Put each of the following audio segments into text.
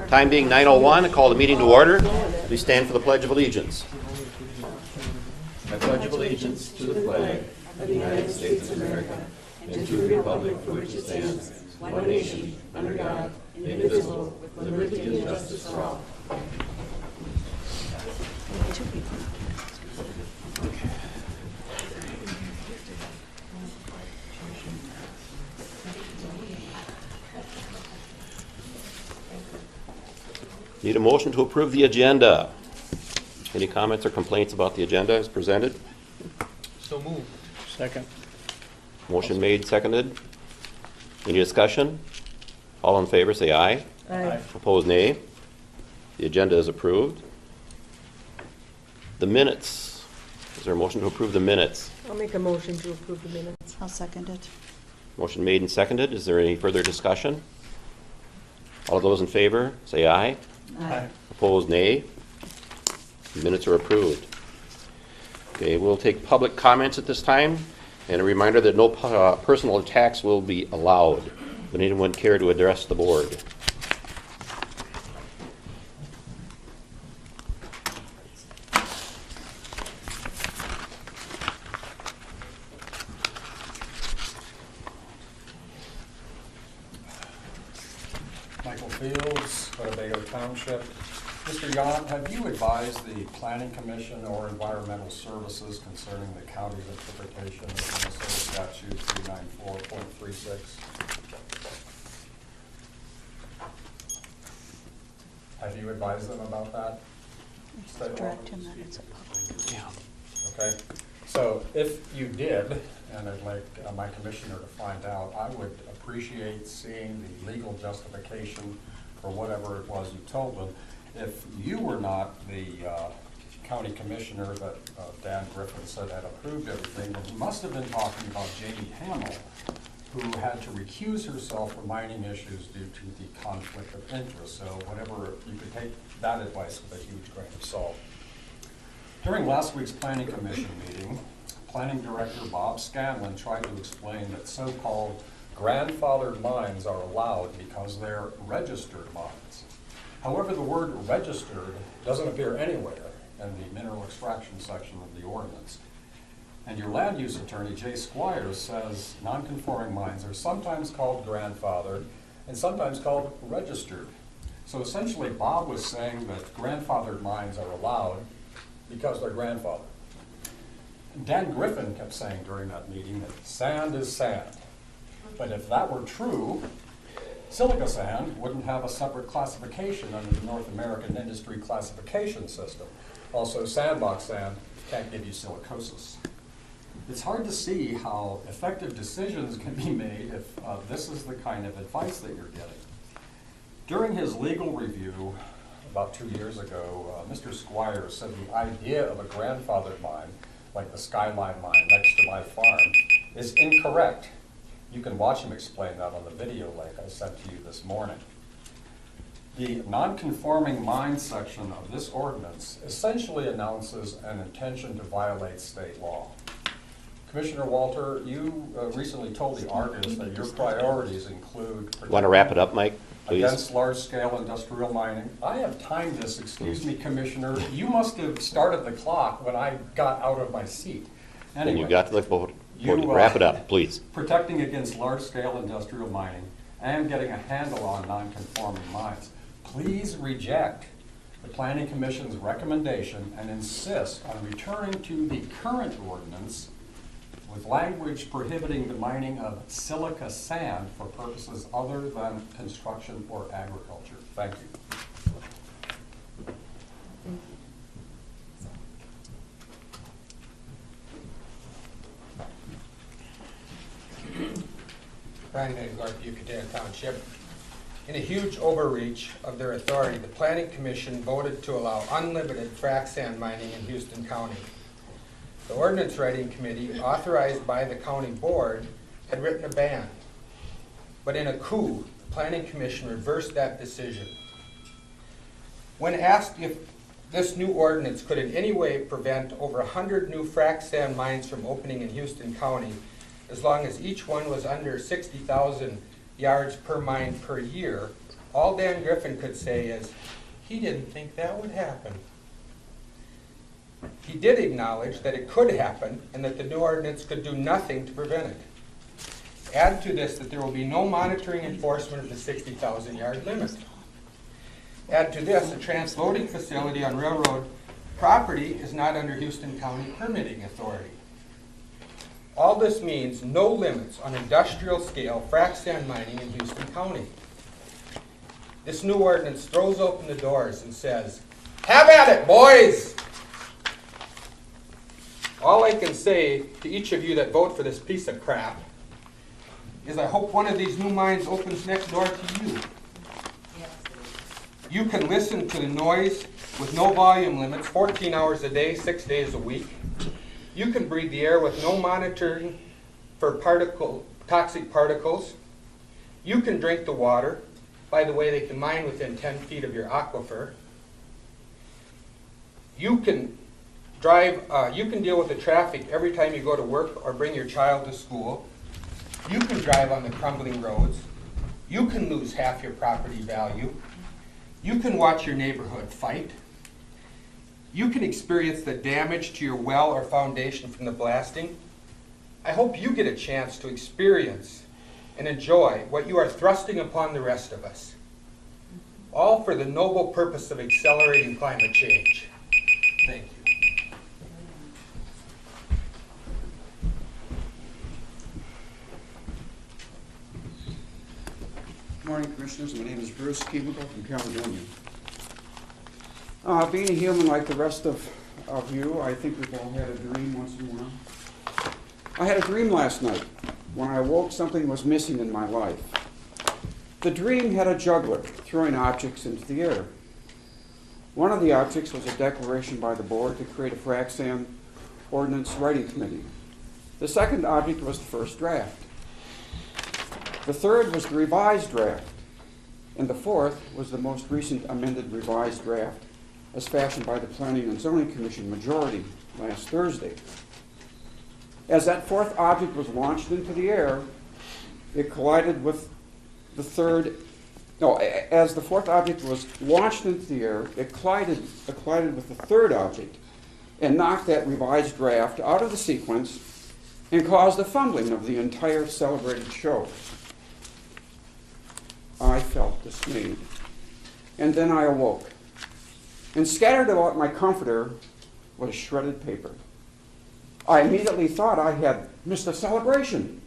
Time being 9:01, I call the meeting to order. Please stand for the Pledge of Allegiance. I pledge allegiance to the flag of the United States of America and to the republic for which it stands, one nation, under God, indivisible, with liberty and justice for all. Need a motion to approve the agenda. Any comments or complaints about the agenda as presented? So moved. Second. Motion made, seconded. Any discussion? All in favor say aye. Aye. Opposed, nay. The agenda is approved. The minutes. Is there a motion to approve the minutes? I'll make a motion to approve the minutes. I'll second it. Motion made and seconded. Is there any further discussion? All those in favor say aye. Aye. Opposed, nay. The minutes are approved. Okay, we'll take public comments at this time, and a reminder that no personal attacks will be allowed. Would anyone care to address the board? Michael Fields, Winnebago Township. Mr. Yant, have you advised the Planning Commission or Environmental Services concerning the county's interpretation of Minnesota Statute 394.36? Have you advised them about that? State law? Direct him that it's a public. Yeah. Okay, so if you did, and I'd like my commissioner to find out, I would appreciate seeing the legal justification for whatever it was you told them. If you were not the county commissioner that Dan Griffin said had approved everything, then he must have been talking about Jamie Hamill, who had to recuse herself from mining issues due to the conflict of interest. So whatever, you could take that advice with a huge grain of salt. During last week's Planning Commission meeting, Planning Director Bob Scanlon tried to explain that so-called grandfathered mines are allowed because they're registered mines. However, the word registered doesn't appear anywhere in the mineral extraction section of the ordinance. And your land use attorney, Jay Squires, says non-conforming mines are sometimes called grandfathered and sometimes called registered. So essentially, Bob was saying that grandfathered mines are allowed because they're grandfathered. Dan Griffin kept saying during that meeting that sand is sand. But if that were true, silica sand wouldn't have a separate classification under the North American Industry Classification System. Also, sandbox sand can't give you silicosis. It's hard to see how effective decisions can be made if this is the kind of advice that you're getting. During his legal review about 2 years ago, Mr. Squires said the idea of a grandfathered mine, like the Skyline mine next to my farm, is incorrect. You can watch him explain that on the video link I sent to you this morning. The non-conforming mine section of this ordinance essentially announces an intention to violate state law. Commissioner Walter, you recently told the Argus that your priorities include Want to wrap it up, Mike, please? against large-scale industrial mining. I have timed this, excuse me, Commissioner. You must have started the clock when I got out of my seat. And you Anyway. got to the vote. Wrap it up, please. Protecting against large-scale industrial mining and getting a handle on non-conforming mines. Please reject the Planning Commission's recommendation and insist on returning to the current ordinance with language prohibiting the mining of silica sand for purposes other than construction or agriculture. Thank you. Brian Edgard, Yucatan Township. In a huge overreach of their authority, the Planning Commission voted to allow unlimited frac sand mining in Houston County. The Ordinance Writing Committee, authorized by the county board, had written a ban. But in a coup, the Planning Commission reversed that decision. When asked if this new ordinance could in any way prevent over 100 new frac sand mines from opening in Houston County, as long as each one was under 60,000 yards per mine per year, all Dan Griffin could say is, he didn't think that would happen. He did acknowledge that it could happen and that the new ordinance could do nothing to prevent it. Add to this that there will be no monitoring enforcement of the 60,000 yard limit. Add to this, a transloading facility on railroad property is not under Houston County permitting authority. All this means no limits on industrial scale frac sand mining in Houston County. This new ordinance throws open the doors and says, have at it, boys! All I can say to each of you that vote for this piece of crap is I hope one of these new mines opens next door to you. You can listen to the noise with no volume limits, 14 hours a day, 6 days a week. You can breathe the air with no monitoring for toxic particles. You can drink the water. By the way, they can mine within 10 feet of your aquifer. You can deal with the traffic every time you go to work or bring your child to school. You can drive on the crumbling roads. You can lose half your property value. You can watch your neighborhood fight. You can experience the damage to your well or foundation from the blasting. I hope you get a chance to experience and enjoy what you are thrusting upon the rest of us. All for the noble purpose of accelerating climate change. Thank you. Good morning, Commissioners. My name is Bruce Keeble from Caledonia. Being a human like the rest of you, I think we've all had a dream once in a while. I had a dream last night. When I awoke, something was missing in my life. The dream had a juggler throwing objects into the air. One of the objects was a declaration by the board to create a frac sand ordinance writing committee. The second object was the first draft. The third was the revised draft. And the fourth was the most recent amended revised draft as fashioned by the Planning and Zoning Commission majority last Thursday. As that fourth object was launched into the air, it collided with the third. No, as the fourth object was launched into the air, it collided with the third object and knocked that revised draft out of the sequence and caused a fumbling of the entire celebrated show. I felt dismayed. And then I awoke. And scattered about my comforter was shredded paper. I immediately thought I had missed a celebration.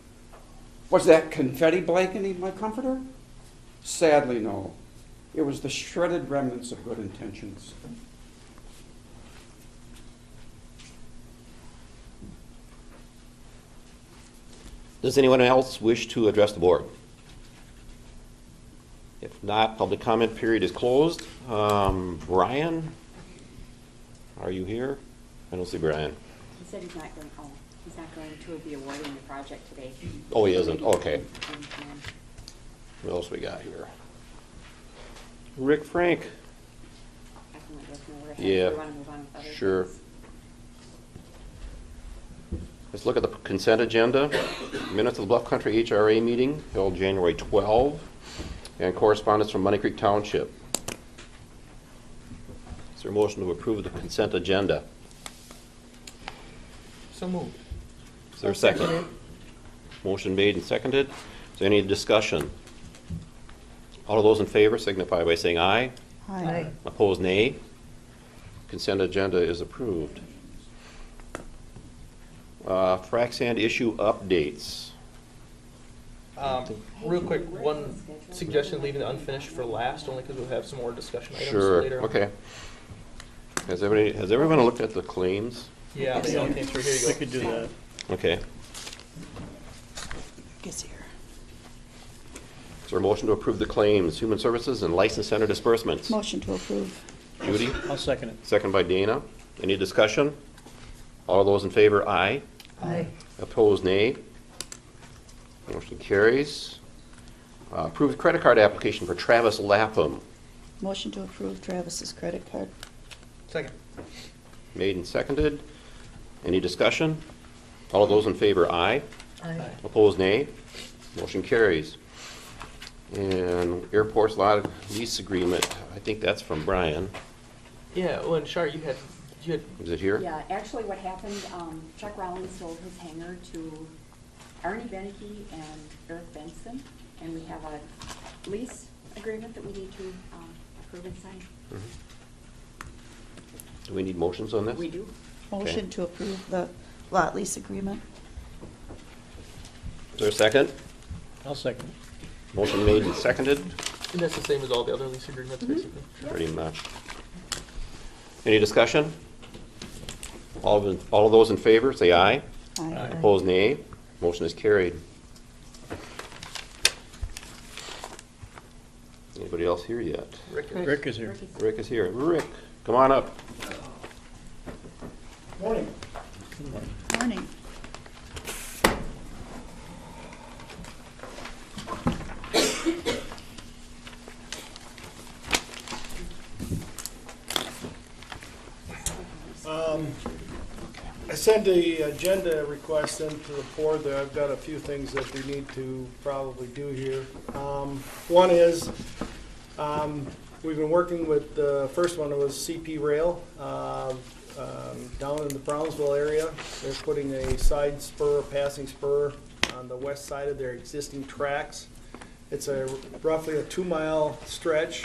Was that confetti blanketing my comforter? Sadly, no. It was the shredded remnants of good intentions. Does anyone else wish to address the board? If not, public comment period is closed. Brian, are you here? I don't see Brian. He said he's not going home. He's not going to be awarding the project today. Oh, he isn't? Okay. What else we got here? Rick Frank. I can let Rick know where Yeah, we want to move on with other sure. things. Let's look at the consent agenda. Minutes of the Bluff Country HRA meeting held January 12, and correspondence from Money Creek Township. Is there a motion to approve the consent agenda? So moved. Is there a second? Motion made and seconded. Is there any discussion? All of those in favor signify by saying aye. Aye. Opposed, nay. Consent agenda is approved. Frac sand issue updates. Real quick, one suggestion, leaving the unfinished for last, only because we'll have some more discussion items Sure, later on. okay. Has everyone looked at the claims? Yeah, they all came through. Here you go. We could do that. Okay. Gets here. Is there a motion to approve the claims, human services and license center disbursements? Motion to approve. Judy? I'll second it. Second by Dana. Any discussion? All those in favor, aye. Aye. Opposed, nay. Motion carries. Approved credit card application for Travis Lapham. Motion to approve Travis's credit card. Second. Made and seconded. Any discussion? All of those in favor, aye. Aye. Opposed, nay. Motion carries. And airport lot lease agreement, I think that's from Brian. Yeah, well, and Shar, you had, Is it here? Yeah, actually what happened, Chuck Rollins sold his hangar to Arnie Beneke and Eric Benson, and we have a lease agreement that we need to approve and sign. Do we need motions on this? We do. Motion to approve the lot lease agreement. Is there a second? I'll second. Motion made and seconded, and that's the same as all the other lease agreements, basically. pretty much. Any discussion? All of those in favor, say aye. Aye. Opposed, nay. Motion is carried. Anybody else here yet? Rick is here. Rick is here. Rick, come on up. Morning. I sent the agenda request into the board there. I've got a few things that we need to probably do here. One is, we've been working with, the first one was CP Rail, down in the Brownsville area. They're putting a side spur, passing spur on the west side of their existing tracks. It's roughly a 2-mile stretch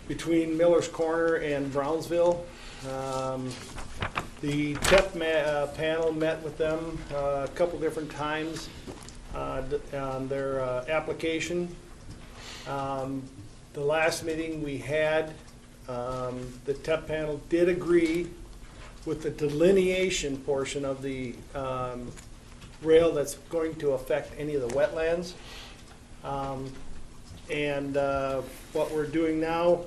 between Miller's Corner and Brownsville. The TEP panel met with them a couple different times on their application. The last meeting we had, the TEP panel did agree with the delineation portion of the rail that's going to affect any of the wetlands. What we're doing now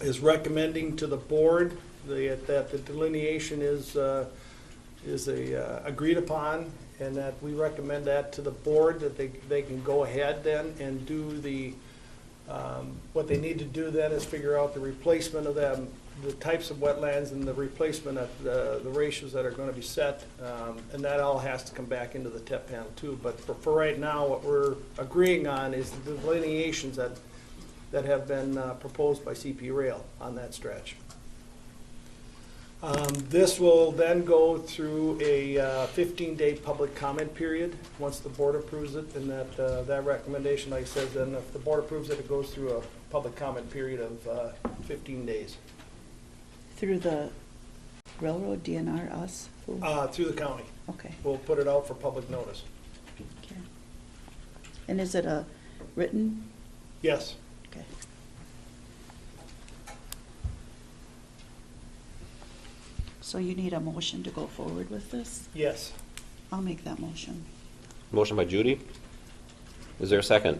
is recommending to the board that the delineation is agreed upon, and that we recommend that to the board, that they can go ahead then and do the, what they need to do then is figure out the replacement of them, the types of wetlands and the replacement of the ratios that are going to be set, and that all has to come back into the TEP panel too. But for right now, what we're agreeing on is the delineations that have been proposed by CP Rail on that stretch. This will then go through a 15-day public comment period once the board approves it, and that recommendation, like I said, then if the board approves it, it goes through a public comment period of 15 days. Through the railroad, DNR, us? Who? Through the county. Okay. We'll put it out for public notice. Okay. And is it a written? Yes. Okay. So you need a motion to go forward with this? Yes. I'll make that motion. Motion by Judy. Is there a second?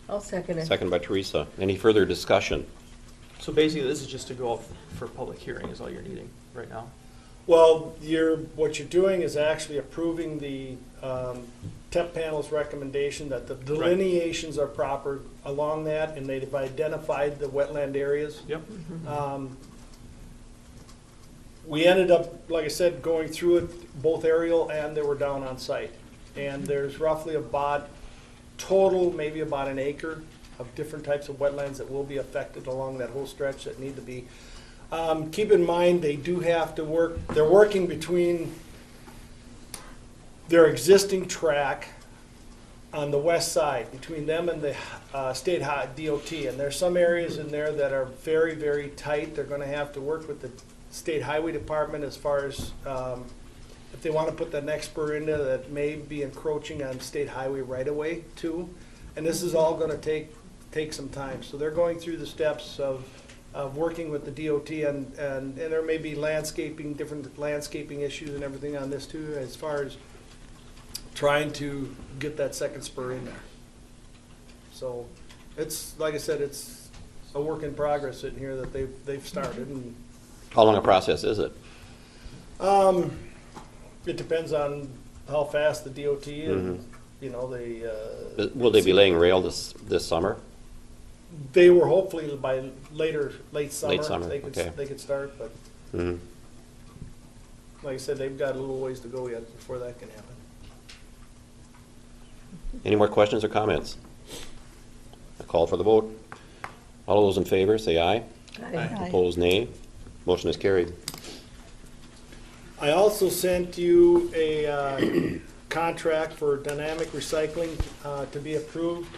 I'll second it. Second by Teresa. Any further discussion? So basically, this is just to go out for public hearing is all you're needing right now. Well, what you're doing is actually approving the TEP panel's recommendation that the delineations are proper along that, and they've identified the wetland areas. Yep. We ended up, like I said, going through it, both aerial and they were down on site. And there's roughly about total, maybe about an acre of different types of wetlands that will be affected along that whole stretch that need to be. Keep in mind, they do have to work, they're working between their existing track on the west side, between them and the state DOT. And there's some areas in there that are very, very tight. They're gonna have to work with the state highway department as far as if they want to put the next spur in there that may be encroaching on state highway right away too. And this is all going to take some time. So they're going through the steps of working with the DOT, and there may be different landscaping issues and everything on this too, as far as trying to get that second spur in there. So it's, like I said, it's a work in progress in here that they've started. And How long a process is it? it depends on how fast the DOT and, you know, Will they be laying rail this summer? they were hopefully by late summer. Late summer, They could, okay. they could start, but Mhm. like I said, they've got a little ways to go yet before that can happen. Any more questions or comments? Call for the vote. All those in favor, say aye. Aye. Opposed, nay. Motion is carried. I also sent you a contract for dynamic recycling to be approved.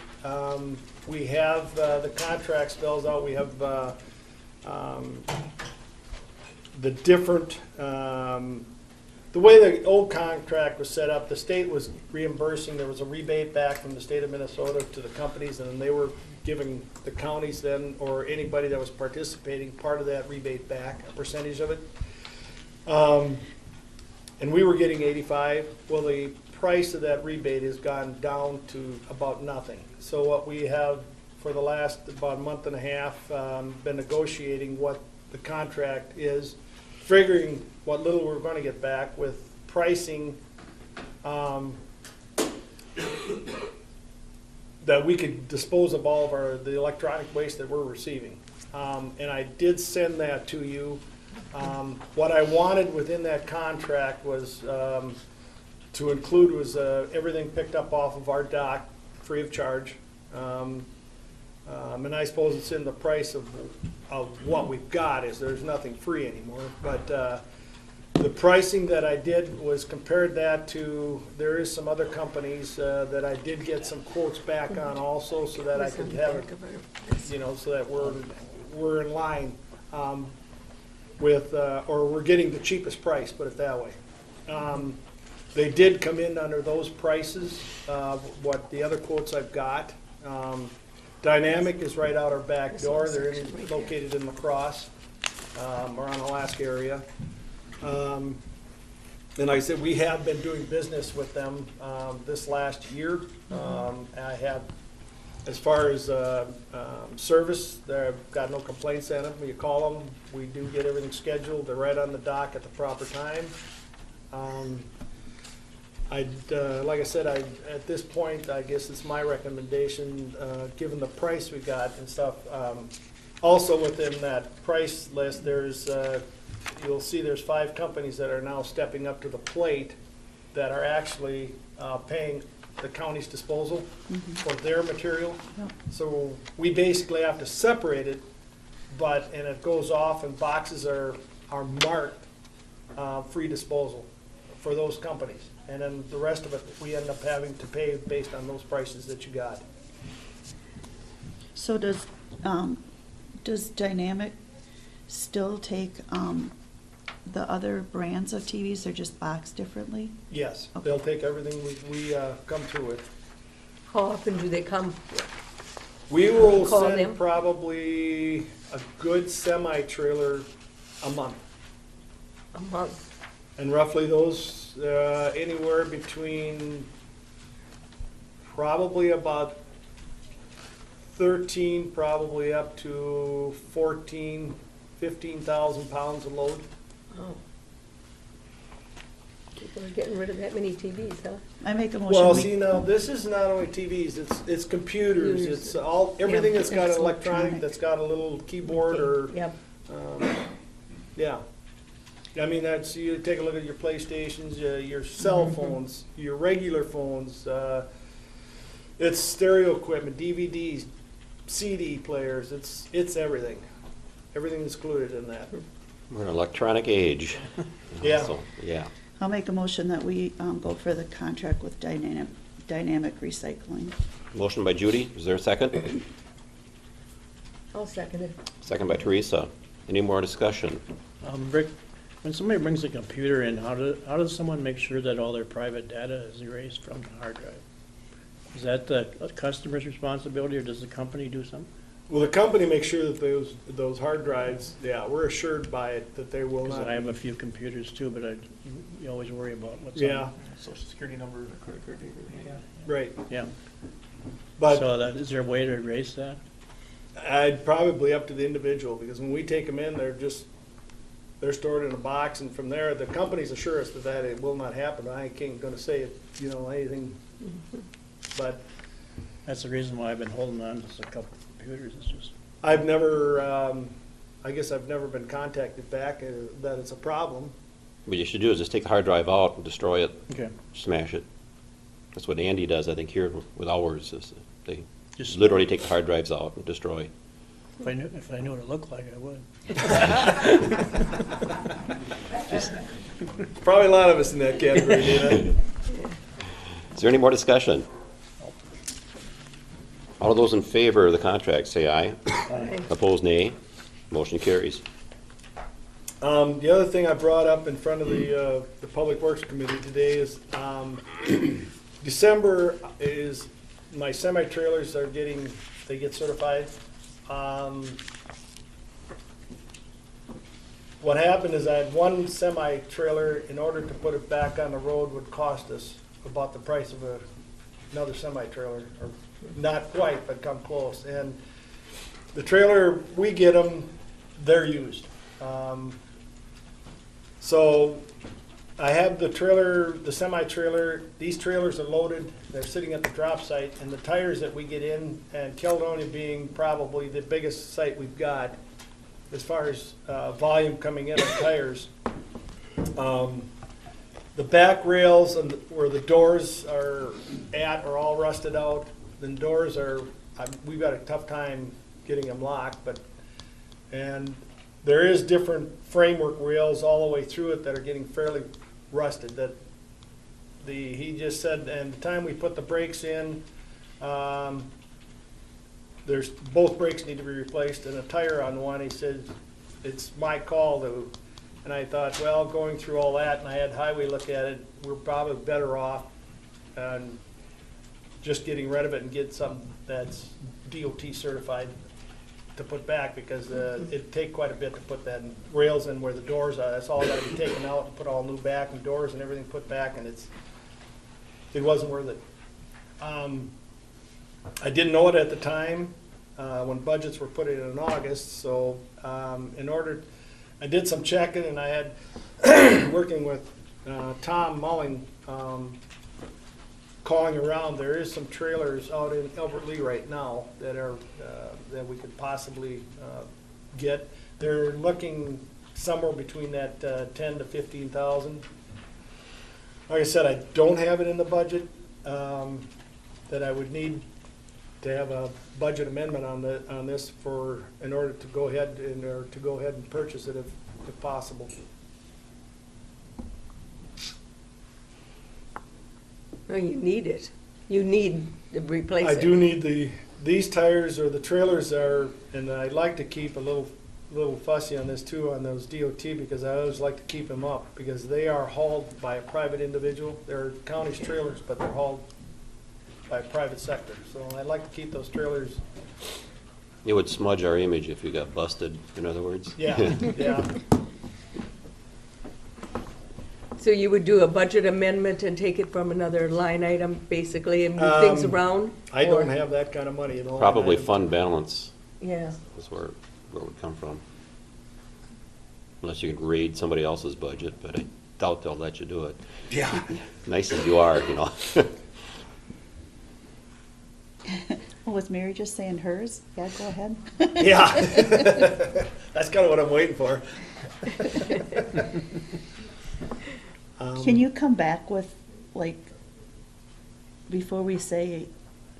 We have, the contract spells out, we have the different, the way the old contract was set up, the state was reimbursing, there was a rebate back from the state of Minnesota to the companies, and then they were giving the counties then, or anybody that was participating, part of that rebate back, a percentage of it. And we were getting 85. Well, the price of that rebate has gone down to about nothing. So what we have for the last about a month and a half been negotiating what the contract is, figuring what little we're going to get back with pricing that we could dispose of all of the electronic waste that we're receiving. And I did send that to you. What I wanted within that contract was to include was everything picked up off of our dock, free of charge. And I suppose it's in the price of what we've got, is there's nothing free anymore. But the pricing that I did was compared that to, there is some other companies that I did get some quotes back on also, so that I could have it, you know, so that we're in line with, or we're getting the cheapest price, put it that way. They did come in under those prices, what the other quotes I've got. Dynamic is right out our back door. They're located in La Crosse, around Alaska area. And like I said, we have been doing business with them this last year. I have, as far as service, I've got no complaints on them. You call them, we do get everything scheduled. They're right on the dock at the proper time. Like I said, at this point, I guess it's my recommendation, given the price we got and stuff. Also within that price list, there's, you'll see there's 5 companies that are now stepping up to the plate that are actually paying the county's disposal for their material. So we basically have to separate it, and it goes off and boxes are marked free disposal for those companies. And then the rest of it, we end up having to pay based on those prices that you got. So does Dynamic still take the other brands of TVs? They're just boxed differently? Yes, Okay. they'll take everything we come through with. How often do they come? We will Call send them? probably a good semi-trailer a month. A month? And roughly those, anywhere between probably about 13, probably up to 14, 15,000 pounds of load. Oh. People are getting rid of that many TVs, huh? I make a motion. Well, we- see, now, this is not only TVs, it's computers, it's all, everything that's got an it's electronic, electronic. that's got a little keyboard or, Yep. yeah. I mean, that's, you take a look at your PlayStations, your cell phones, your regular phones, it's stereo equipment, DVDs, CD players, it's everything. Everything is included in that. We're in an electronic age. Yeah. So, yeah. I'll make a motion that we go for the contract with Dynamic Recycling. Motion by Judy. Is there a second? I'll second it. Second by Teresa. Any more discussion? Rick, when somebody brings a computer in, how does someone make sure that all their private data is erased from the hard drive? Is that the customer's responsibility, or does the company do something? Well, the company makes sure that those hard drives, yeah, we're assured by it that they will Because not. I have a few computers too, but you always worry about what's Yeah, on. Social security number, credit card number. right. Yeah. But So is there a way to erase that? I'd probably up to the individual, because when we take them in, they're stored in a box, and from there, the companies assure us that it will not happen. I ain't gonna say, anything, but That's the reason why I've been holding on to a couple of computers. It's just, I've never, I guess I've never been contacted back that it's a problem. What you should do is just take the hard drive out and destroy it, okay. smash it. That's what Andy does, I think, here with ours. Is they Just, literally take the hard drives out and destroy. if I knew what it looked like, I would. Probably a lot of us in that category, Dana. Is there any more discussion? All of those in favor of the contract, say aye. Aye. Opposed, nay. Motion carries. The other thing I brought up in front of the Public Works Committee today is, December is, my semi-trailers are they get certified. What happened is I had one semi-trailer, in order to put it back on the road would cost us about the price of another semi-trailer, or not quite, but come close. And the trailer, we get them, they're used. So I have the trailer, the semi-trailer, these trailers are loaded, they're sitting at the drop site, and the tires that we get in, and Caledonia being probably the biggest site we've got, as far as volume coming in on tires, the back rails and where the doors are are all rusted out. The doors are, we've got a tough time getting them locked, and there is different framework rails all the way through it that are getting fairly rusted. He just said, and the time we put the brakes in, both brakes need to be replaced, and a tire on one, he said, it's my call to, and I thought, well, going through all that, and I had Highway look at it, we're probably better off just getting rid of it and get something that's DOT certified to put back, because it'd take quite a bit to put that rails in where the doors are. That's all got to be taken out and put all new back and doors and everything put back, and it wasn't worth it. I didn't know it at the time when budgets were put in August, so I did some checking, and I had working with Tom Mulling, calling around. There is some trailers out in Albert Lee right now that are that we could possibly get. They're looking somewhere between that 10 to 15,000. Like I said, I don't have it in the budget. That I would need to have a budget amendment on this in order to go ahead and purchase it if possible. No, you need it. You need to replace it. I do need these tires, or the trailers are, and I'd like to keep a little fussy on this too, on those DOT, because I always like to keep them up, because they are hauled by a private individual. They're county's trailers, but they're hauled by a private sector. So I'd like to keep those trailers. It would smudge our image if you got busted, in other words. Yeah, yeah. So you would do a budget amendment and take it from another line item, basically, and move things around? I Or- don't have that kind of money. Probably fund balance Yeah. is where it would come from. Unless you could raid somebody else's budget, but I doubt they'll let you do it. Yeah. Nice as you are, you know. Well, was Mary just saying hers? Yeah, go ahead. Yeah. That's kind of what I'm waiting for. Can you come back with, like, before we say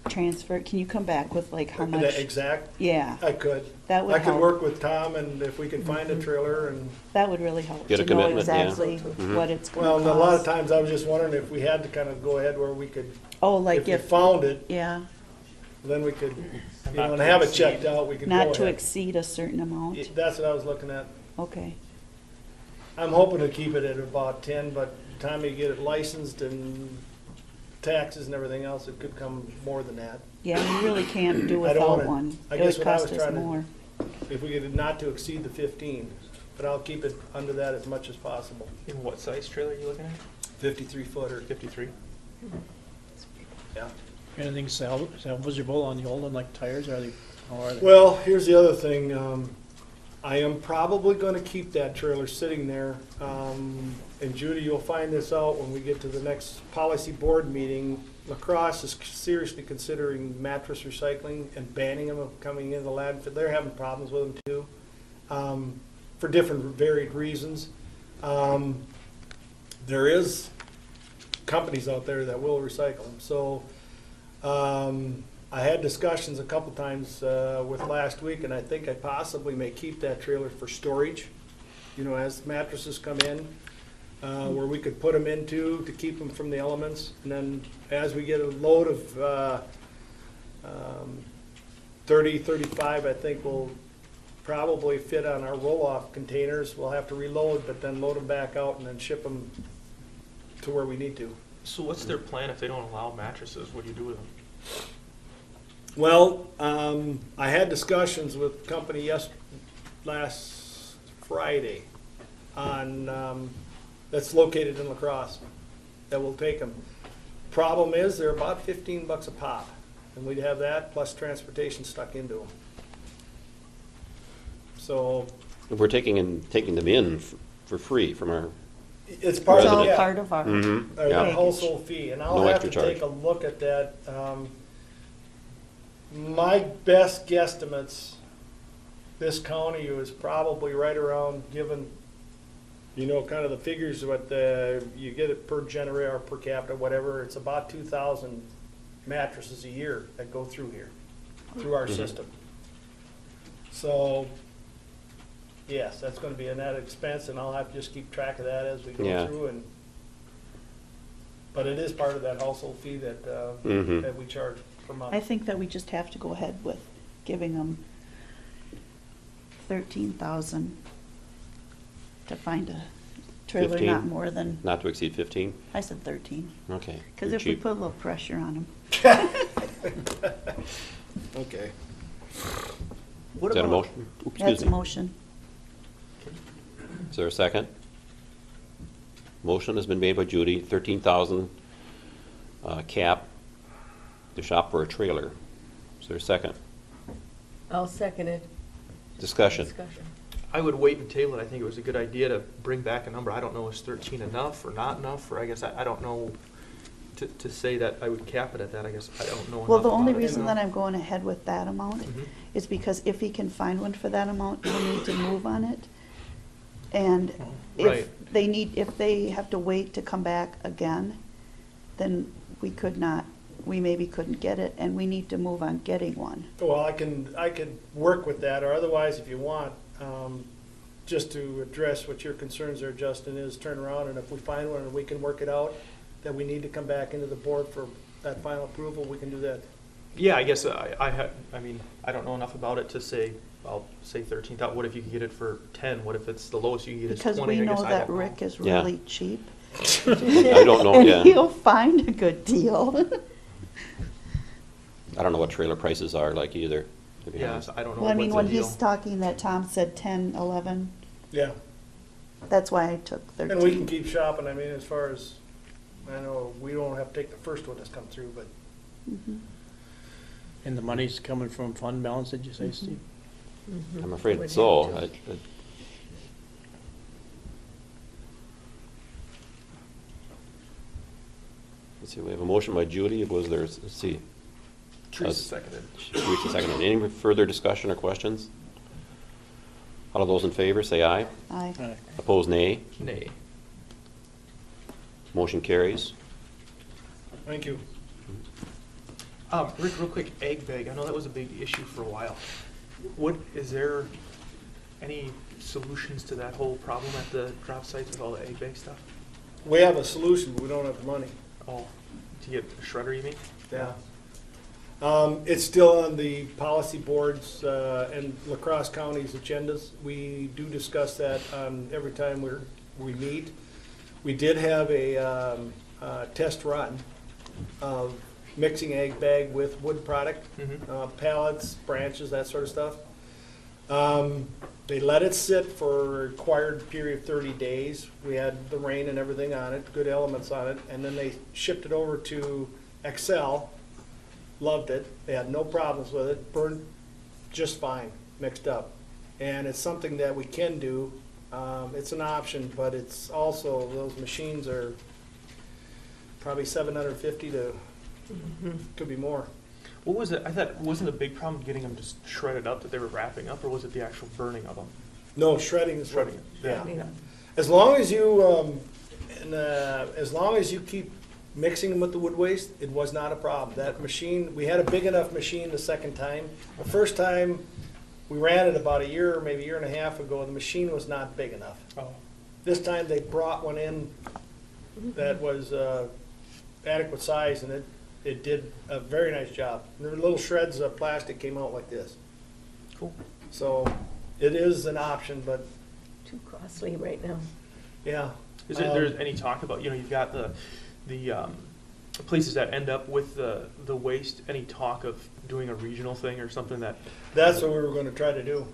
transfer, can you come back with like how The much? exact? Yeah, I could. that would I could help. work with Tom, and if we can find a trailer, and, That would really help Get a to know commitment, yeah. exactly Mhm. what it's well, gonna and a lot of cost. times I was just wondering if we had to kind of go ahead where we could, Oh, if like we if, found it, yeah, then we could, you Not know, and to have it exceed. checked out, we could go not to ahead. exceed a certain amount. That's what I was looking at. Okay, I'm hoping to keep it at about 10, but the time you get it licensed and taxes and everything else, it could come more than that. yeah, you really can't do I don't without wanna- one. I It guess would what I cost was us trying to- more. If we could not to exceed the 15, but I'll keep it under that as much as possible. And what size trailer are you looking at? 53 footer, 53? yeah. Anything salvageable on the old one, like tires, are they, how are they? Well, here's the other thing. I am probably going to keep that trailer sitting there. And Judy, you'll find this out when we get to the next policy board meeting. La Crosse is seriously considering mattress recycling and banning them of coming into the landfill. They're having problems with them too, for different varied reasons. There is companies out there that will recycle them. So I had discussions a couple times with last week, and I think I possibly may keep that trailer for storage, you know, as mattresses come in, where we could put them into to keep them from the elements. And then as we get a load of 30, 35, I think will probably fit on our roll-off containers. We'll have to reload, but then load them back out and then ship them to where we need to. So what's their plan if they don't allow mattresses? What do you do with them? Well, I had discussions with the company last Friday on, that's located in La Crosse, that will take them. Problem is, they're about $15 a pop, and we'd have that plus transportation stuck into them. So We're taking them in for free from our, it's part It's of, all yeah, part of our, our yeah. household fee, and I'll No have extra to take charge. a look at that. My best guesstimates, this county is probably right around, given, you know, kind of the figures, what you get it per generator or per capita, whatever, it's about 2,000 mattresses a year that go through here, through our system. So, yes, that's gonna be a net expense, and I'll have to just keep track of that as we Yeah. go through, and, but it is part of that household fee that, Mhm. that we charge per month. I think that we just have to go ahead with giving them 13,000 to find a trailer 15? not more than, not to exceed 15? I said 13. Okay. Because you're if we cheap. put a little pressure on them. Okay. What Is that a about- motion? Oops, That's excuse a me. motion. Is there a second? Motion has been made by Judy, 13,000 cap to shop for a trailer. Is there a second? I'll second it. Discussion. I would wait and table it. I think it was a good idea to bring back a number. I don't know, is 13 enough or not enough, or I guess I don't know to say that I would cap it at that. I guess I don't know enough Well, the only about it, reason you that know? I'm going ahead with that amount Mhm. is because if he can find one for that amount, he'll need to move on it. And Right. if they have to wait to come back again, then we maybe couldn't get it, and we need to move on getting one. Well, I could work with that, or otherwise, if you want, just to address what your concerns are, Justin, is turn around, and if we find one and we can work it out, that we need to come back into the board for that final approval, we can do that. Yeah, I guess I mean, I don't know enough about it to say, I'll say 13,000. What if you could get it for 10? What if it's the lowest you can get is 20? Because we I know guess I that don't know. Rick is Yeah. really cheap. I don't know, yeah. And he'll find a good deal. I don't know what trailer prices are like either, to be Yeah, honest. so I don't know Well, I mean, what's when the deal. he's talking that Tom said 10, 11, Yeah, that's why I took 13. and we can keep shopping, I mean, as far as, I know, we don't have to take the first one that's come through, but Mhm. And the money's coming from fund balance, did you say, Steve? I'm afraid Would so. have to. Let's see, we have a motion by Judy. Was there, let's see. Teresa seconded. Teresa seconded. Any further discussion or questions? All of those in favor, say aye. Aye. Aye. Opposed, nay. Nay. Motion carries. thank you. Rick, real quick, egg bag. I know that was a big issue for a while. Is there any solutions to that whole problem at the drop sites with all the egg bag stuff? We have a solution, but we don't have the money. Oh, to get a shredder, you mean? Yeah. It's still on the policy boards and La Crosse County's agendas. We do discuss that every time we meet. We did have a test run of mixing egg bag with wood product, Mhm. pallets, branches, that sort of stuff. They let it sit for a required period of 30 days. We had the rain and everything on it, good elements on it, and then they shipped it over to Excel. Loved it. They had no problems with it. Burned just fine, mixed up. And it's something that we can do. It's an option, but it's also, those machines are probably 750 to, could be more. What was it? I thought, wasn't the big problem getting them just shredded up that they were wrapping up, or was it the actual burning of them? No, shredding is what, Shredding it, yeah. yeah. As long as you, as long as you keep mixing them with the wood waste, it was not a problem. That machine, we had a big enough machine the second time. The first time, we ran it about a year, maybe a year and a half ago, the machine was not big enough. Oh, This time they brought one in that was adequate size, and it did a very nice job. And the little shreds of plastic came out like this. cool. So it is an option, but Too costly right now. yeah. Is there any talk about, you've got the places that end up with the waste, any talk of doing a regional thing or something that, That's what we were gonna try to do.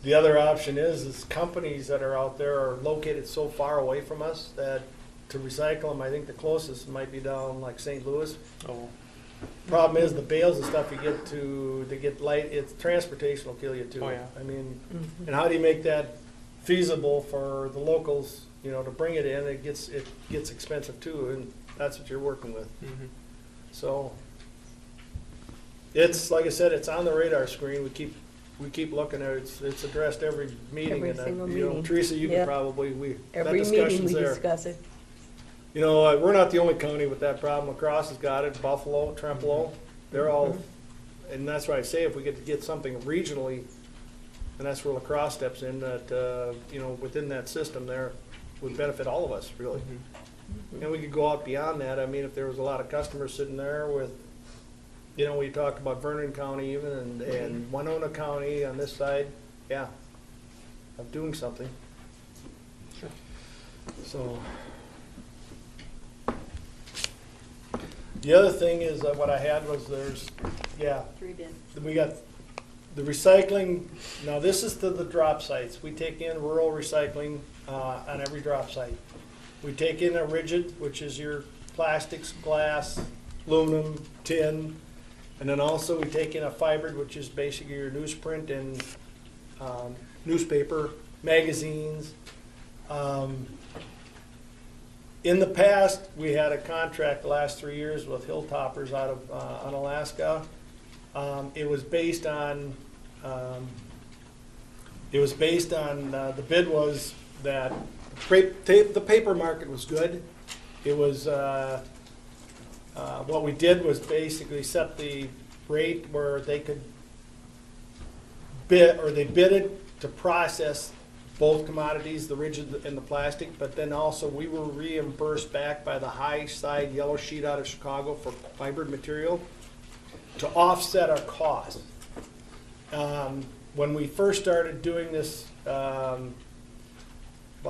The other option is companies that are out there are located so far away from us that to recycle them, I think the closest might be down like St. Louis. oh, Problem is the bales and stuff you get to get light, it's transportation will kill you too. Oh, yeah. I mean, Mhm. and how do you make that feasible for the locals, to bring it in? It gets expensive too, and that's what you're working with. mhm. So it's, like I said, it's on the radar screen. We keep looking at it. It's addressed every meeting. Every and, single meeting. Teresa, you Yep. can probably, that Every meeting discussion's we there. discuss it. We're not the only county with that problem. La Crosse has got it, Buffalo, Trempealeau, they're all, and that's why I say if we get something regionally, and that's where La Crosse steps in, that, within that system there, would benefit all of us, really. And we could go out beyond that. I mean, if there was a lot of customers sitting there with, we talked about Vernon County even, and Winona County on this side, yeah, of doing something. Sure. So. The other thing is, what I had was 3 bids. we got the recycling. Now, this is to the drop sites. We take in rural recycling on every drop site. We take in a rigid, which is your plastics, glass, aluminum, tin, and then also we take in a fibered, which is basically your newsprint and newspaper, magazines. In the past, we had a contract the last 3 years with Hilltoppers out of on Alaska. It was based on the bid was that the paper market was good. It was what we did was basically set the rate where they could bid, or they bid it to process both commodities, the rigid and the plastic, but then also we were reimbursed back by the high side yellow sheet out of Chicago for fibered material to offset our costs. When we first started doing this about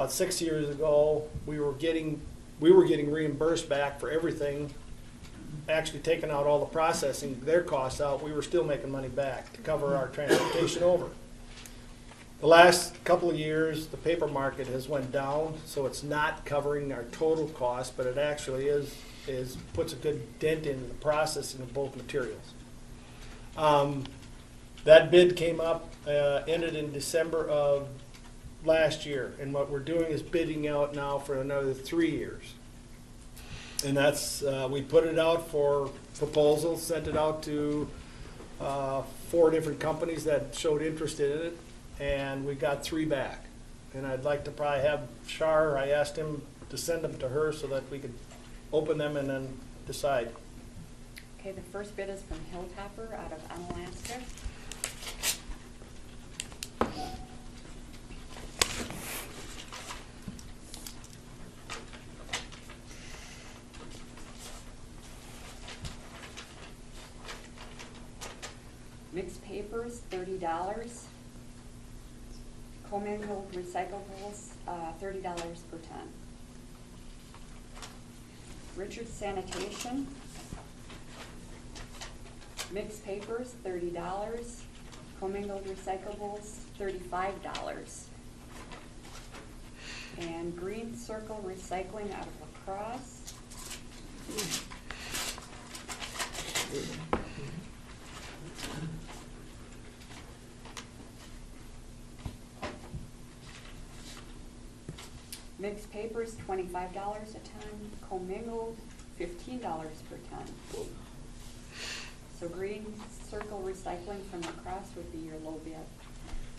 6 years ago, we were getting reimbursed back for everything, actually taking out all the processing, their costs out, we were still making money back to cover our transportation over. The last couple of years, the paper market has went down, so it's not covering our total cost, but it actually puts a good dent into the processing of both materials. That bid came up, ended in December of last year, and what we're doing is bidding out now for another 3 years. And that's, we put it out for proposals, sent it out to 4 different companies that showed interest in it, and we got 3 back. And I'd like to probably have Shar, I asked him to send them to her so that we could open them and then decide. Okay, the first bid is from Hilltopper out of Unalaska. Mixed papers, $30. Commingled recyclables, $30 per ton. Richard Sanitation, mixed papers, $30. Commingled recyclables, $35. And Green Circle Recycling out of La Crosse. Mixed papers, $25 a ton. Commingled, $15 per ton. So Green Circle Recycling from La Crosse would be your low bid.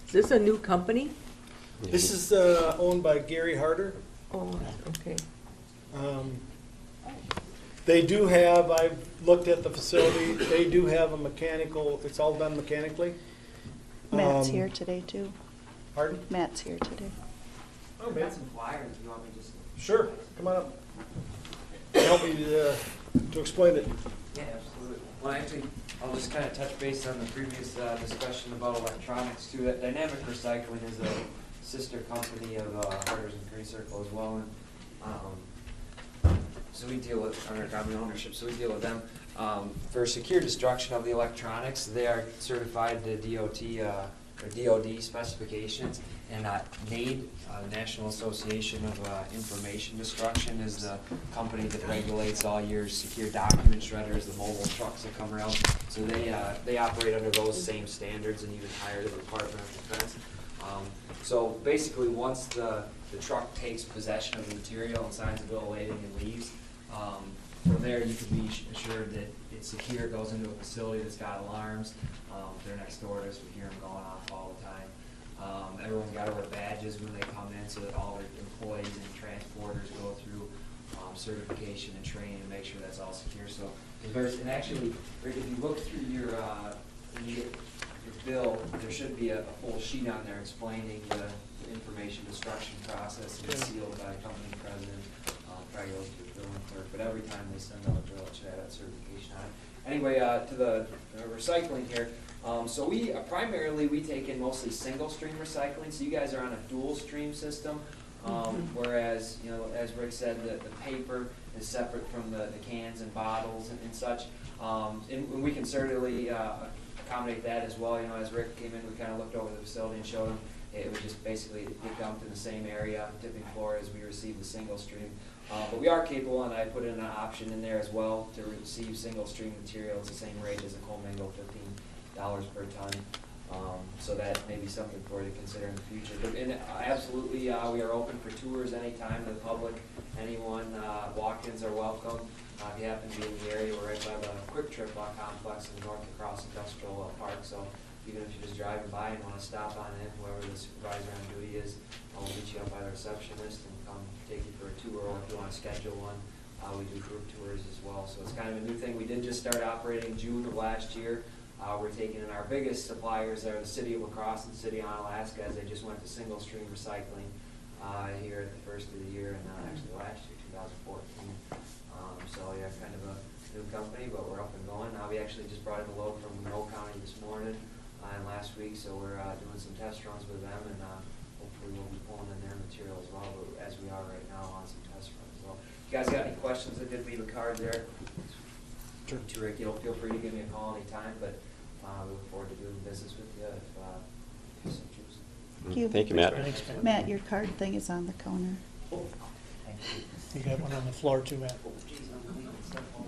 Is this a new company? This is owned by Gary Harder. Oh, okay. They do have, I've looked at the facility, they do have a mechanical, it's all done mechanically. Matt's here today too. Pardon? Matt's here today. Oh, I've got some flyers if you want me to just. Sure, come on up. Help me to explain it. Yeah, absolutely. Well, actually, I'll just kind of touch base on the previous discussion about electronics too. That Dynamic Recycling is a sister company of Harders and Green Circle as well. And so we deal with, under common ownership, so we deal with them. For secure destruction of the electronics, they are certified to DOT or DOD specifications. And NAID, National Association of Information Destruction, is the company that regulates all your secure document shredders, the mobile trucks that come around. So they operate under those same standards and even higher to the Department of Defense. So basically, once the truck takes possession of the material and signs a bill of lading and leaves, from there you can be assured that it's secure, goes into a facility that's got alarms. They're next door to us, we hear them going off all the time. Everyone's got to wear badges when they come in so that all their employees and transporters go through certification and training to make sure that's all secure. So, and actually, Rick, if you look through your, when you get your bill, there should be a full sheet on there explaining the information destruction process, and it's sealed by the company president. Probably goes to the billing clerk, but every time they send out a bill, it should have that certification on it. Anyway, to the recycling here. So we primarily we take in mostly single stream recycling. So you guys are on a dual stream system, whereas as Rick said, the paper is separate from the cans and bottles and such. And we can certainly accommodate that as well. As Rick came in, we kind of looked over the facility and showed him it would just basically get dumped in the same area, tipping floor, as we receive the single stream. But we are capable, and I put in an option in there as well to receive single stream material. It's the same rate as a commingle, $15 per ton. So that may be something for you to consider in the future. But absolutely, we are open for tours anytime to the public. Anyone, walk-ins are welcome. If you happen to be in the area, we're right by the Quick Trip complex in North Lacrosse Industrial Park. So even if you're just driving by and want to stop on in, whoever the supervisor on duty is, I'll meet you up by the receptionist and come take you for a tour, or if you want to schedule one. We do group tours as well. So it's kind of a new thing. We did just start operating June of last year. We're taking in our biggest suppliers are the City of La Crosse and City of Onalaska, as they just went to single stream recycling here at the first of the year, and actually last year, 2014. So yeah, kind of a new company, but we're up and going. We actually just brought in a load from Monroe County this morning and last week, so we're doing some test runs with them, and hopefully we'll be pulling in their material as well, but as we are right now on some test runs. So if you guys got any questions, I did leave a card there. Sure. To Rick, feel free to give me a call anytime, but we look forward to doing business with you if you so choose. Thank you, Matt. Thanks, Matt. Matt, your card thing is on the counter. Oh, thank you. You got one on the floor too, Matt. Oh, geez, I'm cleaning stuff all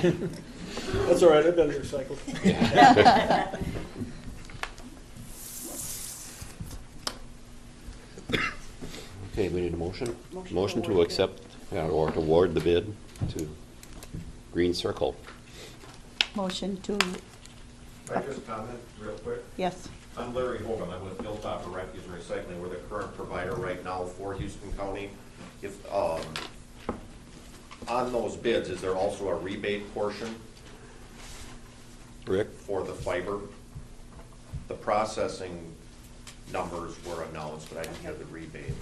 over. That's all right, I've been recycled. Okay, we need a motion. Motion To accept or to award the bid to Green Circle. Motion to, Can I just comment real quick? yes. I'm Larry Hogan. I'm with Hilltop Refuse and Recycling. We're the current provider right now for Houston County. If on those bids, is there also a rebate portion Rick? for the fiber? The processing numbers were announced, but I didn't have the rebate.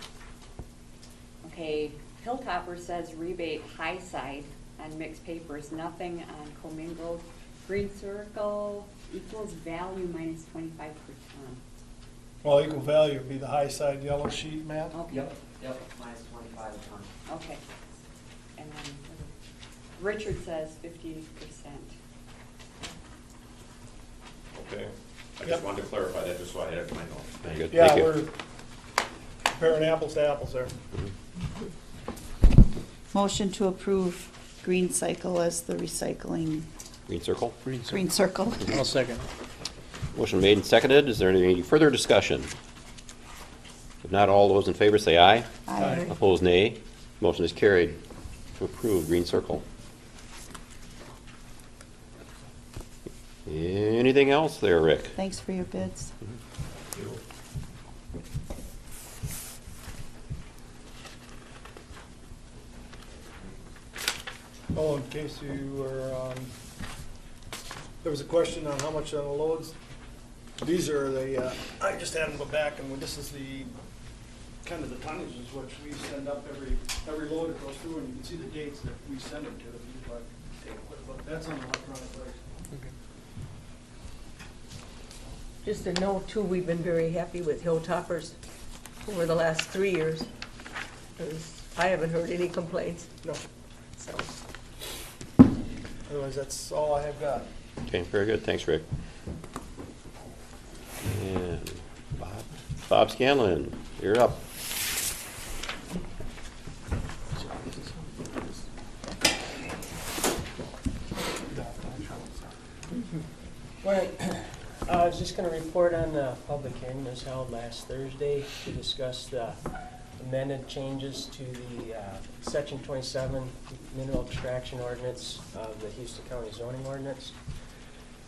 Okay, Hilltopper says rebate high side on mixed papers, nothing on commingled. Green Circle equals value minus 25 per ton. Well, equal value would be the high side yellow sheet, Matt. Okay. Yep, minus 25 a ton. Okay. And then Richard says 50%. Okay? I Yep. just wanted to clarify that just so I had it in my notes. Very good. Yeah, Thank you. we're comparing apples to apples there. Motion to approve Green Cycle as the recycling, Green Circle. Green Circle. I'll second. Motion made and seconded. Is there any further discussion? If not, all those in favor say aye. Aye. Opposed, nay. Motion is carried to approve Green Circle. Anything else there, Rick? Thanks for your bids. Oh, in case you were, there was a question on how much on the loads. These are the, I just had them go back, and this is the, kind of the tonnages which we send up every load that goes through, and you can see the dates that we send them to. If you'd like to take a quick look. That's on electronic waste. Just a note too, we've been very happy with Hilltoppers over the last 3 years. I haven't heard any complaints, No, so. otherwise that's all I have got. Okay, very good. Thanks, Rick. And Bob Scanlon, you're up. Right. I was just going to report on the public hearing that was held last Thursday to discuss the amended changes to the Section 27 Mineral Extraction Ordinance of the Houston County Zoning Ordinance.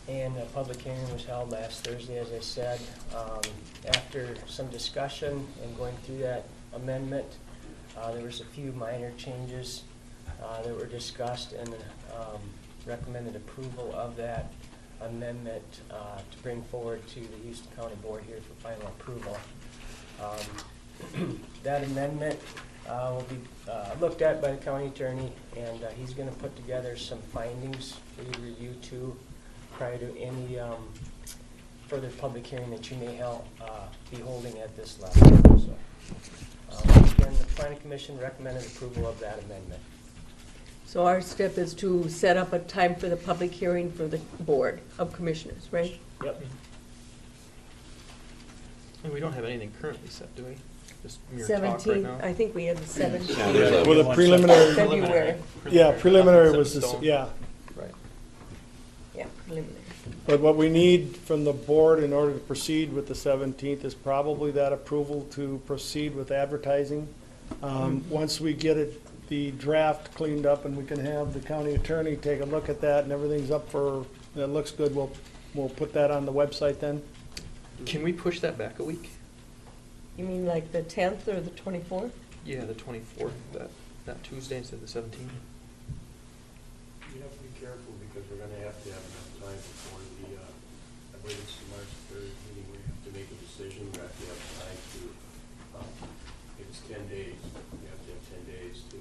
And the public hearing was held last Thursday, as I said. After some discussion and going through that amendment, there was a few minor changes that were discussed, and recommended approval of that amendment to bring forward to the Houston County Board here for final approval. That amendment will be looked at by the county attorney, and he's going to put together some findings for you to review too prior to any further public hearing that you may be holding at this level. So, once again, the Planning Commission recommended approval of that amendment. So our step is to set up a time for the public hearing for the Board of Commissioners, right? Yep. And we don't have anything currently set, do we? Just mere talk right 17th, now? I think we had the Yeah, there's 17th. Well, the preliminary, February. yeah, preliminary Nothing was set in this, stone. yeah. Right. Yeah, preliminary. But what we need from the board in order to proceed with the 17th is probably that approval to proceed with advertising. Once we get the draft cleaned up and we can have the county attorney take a look at that and everything's up for, it looks good, we'll put that on the website then. Can we push that back a week? You mean like the 10th or the 24th? Yeah, the 24th, that Tuesday instead of the 17th. You have to be careful because we're gonna have to have enough time before the, I believe it's the March 3rd meeting, we have to make a decision, we have to have time to, if it's 10 days, we have to have 10 days to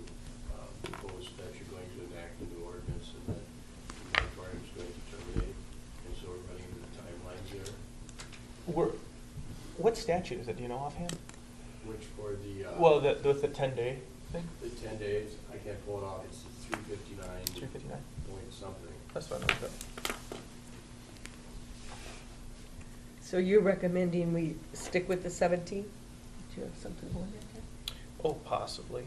propose that you're going to enact a new ordinance and that the moratorium is going to terminate, and so we're running into the timelines there, What statute is it, do you know offhand? which for the, Well, with the 10-day thing? the 10 days, I can't pull it off, it's 359 359? point something. That's what I know. So you're recommending we stick with the 17th? Do you have something more than that? Oh, possibly.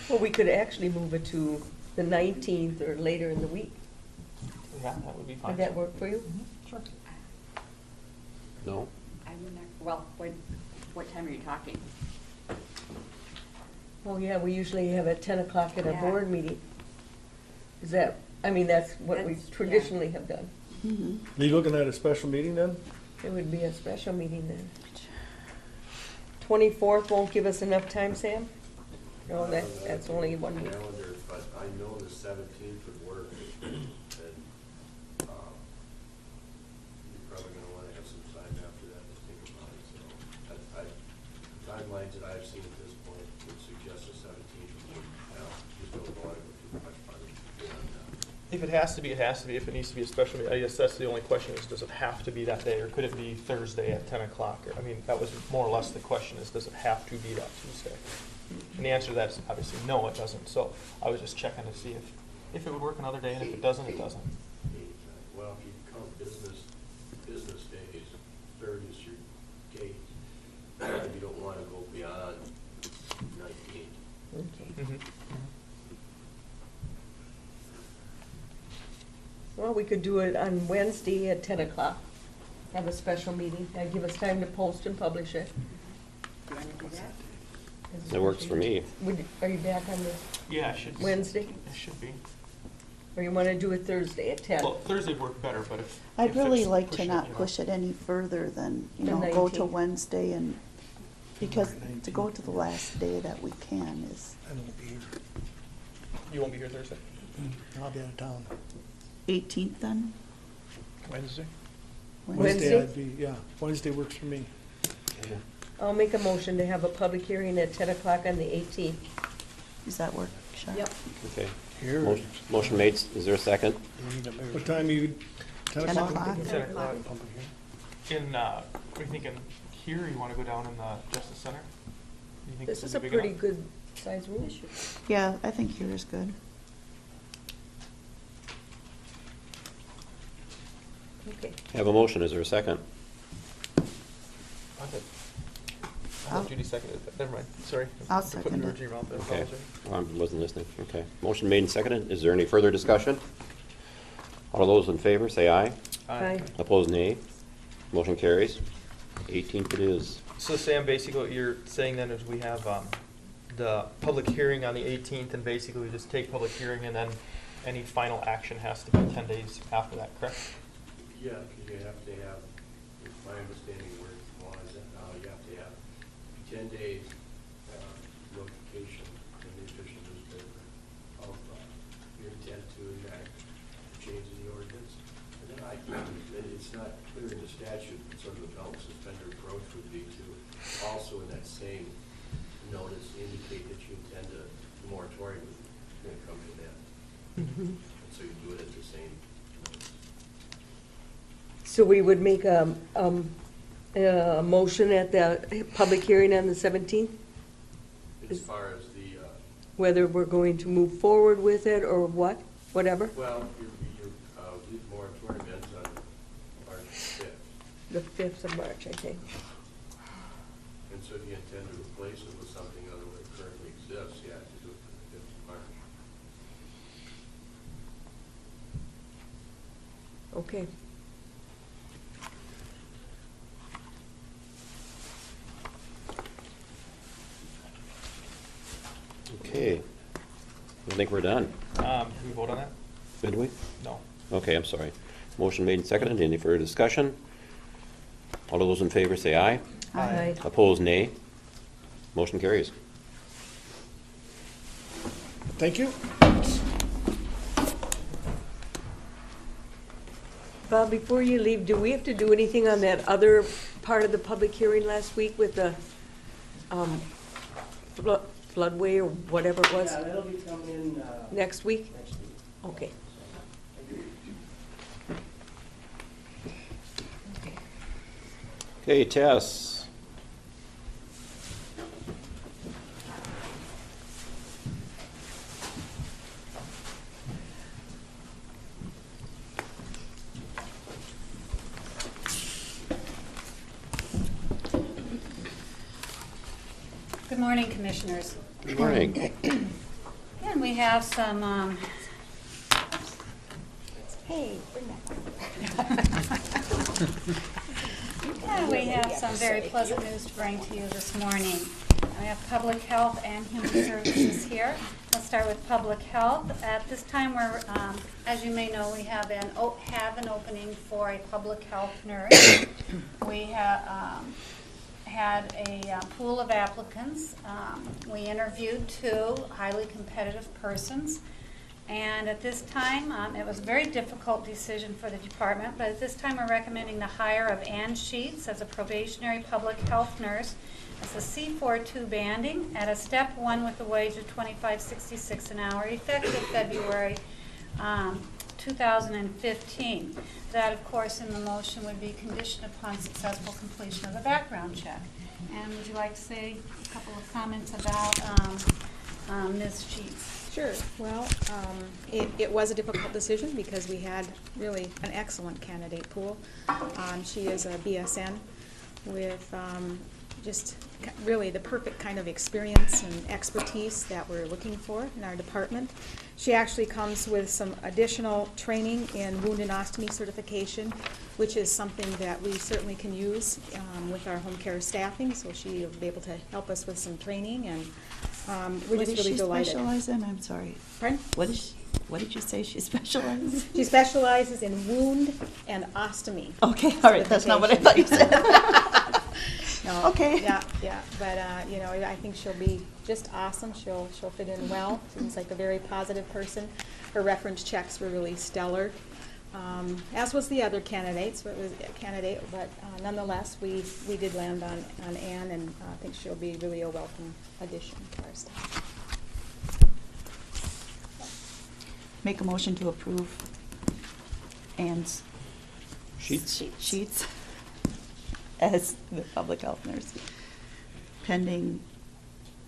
Well, we could actually move it to the 19th or later in the week. Yeah, that would be fine. Would that work for you? Sure. No? I'm not, well, what time are you talking? Oh, yeah, we usually have at 10 o'clock at a Yeah. board meeting. Is that, I mean, that's what we That's- yeah. traditionally have done. Are you looking at a special meeting then? It would be a special meeting then. 24th won't give us enough time, Sam? No, that's only 1 week. Calendar, but I know the 17th would work, and you're probably gonna wanna have some time after that to think about it, so the timelines that I've seen at this point would suggest the 17th, and just don't go on it with too much fun. If it has to be, it has to be. If it needs to be a special meeting, I guess that's the only question is, does it have to be that day, or could it be Thursday at 10 o'clock? I mean, that was more or less the question is, does it have to be that Tuesday? And the answer to that is obviously no, it doesn't. So I was just checking to see if it would work another day, and if it doesn't, it doesn't. Well, if you count business days, third is your date. You don't wanna go beyond 19th. Okay. Well, we could do it on Wednesday at 10 o'clock. Have a special meeting. That'd give us time to post and publish it. Do you want to do that? That works for me. Are you back on the Yeah, it should be. Wednesday? It should be. Or you want to do it Thursday at 10? Well, Thursday would work better, but if. I'd if really it's like to pushing not you know. push it any further than, The go to 19th. Wednesday and Because to go to the last day that we can is I won't be here. You won't be here Thursday? I'll be out of town. 18th then? Wednesday? Wednesday? I'd be, yeah, Wednesday works for me. I'll make a motion to have a public hearing at 10 o'clock on the 18th. Does that work, Sean? Yep. Okay. Here. Motion made, is there a second? What time are you, 10 o'clock? 10 o'clock. In, are you thinking here, or you want to go down in the Justice Center? You think This would is a be big pretty enough? good size room. Yeah, I think here is good. Okay. Have a motion, is there a second? I thought Judy seconded it. Never mind, sorry. I'll Putting second words it. in your mouth there. Okay. Apologize. I wasn't listening, okay. Motion made and seconded, is there any further discussion? All those in favor, say aye. Aye. Opposed, nay. Motion carries. 18th it is. So Sam, basically what you're saying then is we have the public hearing on the 18th, and basically we just take public hearing, and then any final action has to be 10 days after that, correct? Yeah, because you have to have, if my understanding where the law is at now, you have to have 10 days notification in the official newspaper of your intent to enact change in the ordinance. And then it's not clear in the statute, but sort of the belt and suspender approach would be to also in that same notice indicate that you intend to, the moratorium is going to come to an end. And so you do it at the same notice. So we would make a motion at the public hearing on the 17th, As far as the, whether we're going to move forward with it or what, whatever, well, your moratorium ends on March 5th. the 5th of March, I think. And so if you intend to replace it with something other than it currently exists, you have to do it for the 5th of March. Okay. Okay. I think we're done. Can we vote on that? Did we? No. Okay, I'm sorry. Motion made and seconded. Any further discussion? All of those in favor say aye. Aye. Opposed, nay. Motion carries. Thank you. Bob, before you leave, do we have to do anything on that other part of the public hearing last week with the floodway or whatever it was? Yeah, that'll be coming in Next week? next week. Okay. Okay, Tess. Good morning, Commissioners. Good morning. And we have some, Hey, bring that one. and we have some very pleasant news to bring to you this morning. We have Public Health and Human Services here. Let's start with Public Health. At this time, we're, as you may know, we have an opening for a public health nurse. We have had a pool of applicants. We interviewed 2 highly competitive persons. And at this time, it was a very difficult decision for the department, but at this time we're recommending the hire of Ann Sheets as a probationary public health nurse. It's a C42 banding at a step 1 with a wage of $25.66 an hour, effective February 2015. That, of course, in the motion would be conditioned upon successful completion of the background check. And would you like to say a couple of comments about Ms. Sheets? Sure. Well, it was a difficult decision because we had really an excellent candidate pool. She is a BSN with just really the perfect kind of experience and expertise that we're looking for in our department. She actually comes with some additional training in wound and ostomy certification, which is something that we certainly can use with our home care staffing, so she will be able to help us with some training, and we're just really delighted. What does she specialize in? I'm sorry. Pardon? What did you say she specializes? She specializes in wound and ostomy. Okay, all right, that's not what I thought you said. No, Okay. Yeah, yeah, but, you know, I think she'll be just awesome. She'll fit in well. Seems like a very positive person. Her reference checks were really stellar, as was the other candidates, but nonetheless, we did land on Ann, and I think she'll be really a welcome addition to our staff. Make a motion to approve Ann's Sheets? sheets as the public health nurse, pending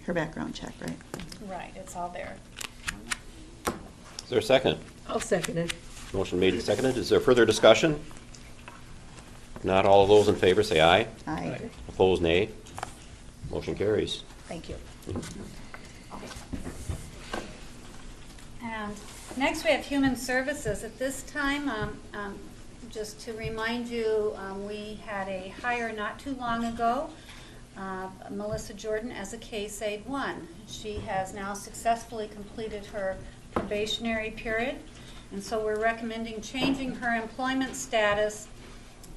her background check, right? Right, it's all there. Is there a second? I'll second it. Motion made and seconded. Is there further discussion? Not all of those in favor say aye. Aye. Opposed, nay. Motion carries. Thank you. And next, we have Human Services. At this time, just to remind you, we had a hire not too long ago, Melissa Jordan, as a Case Aid 1. She has now successfully completed her probationary period, and so we're recommending changing her employment status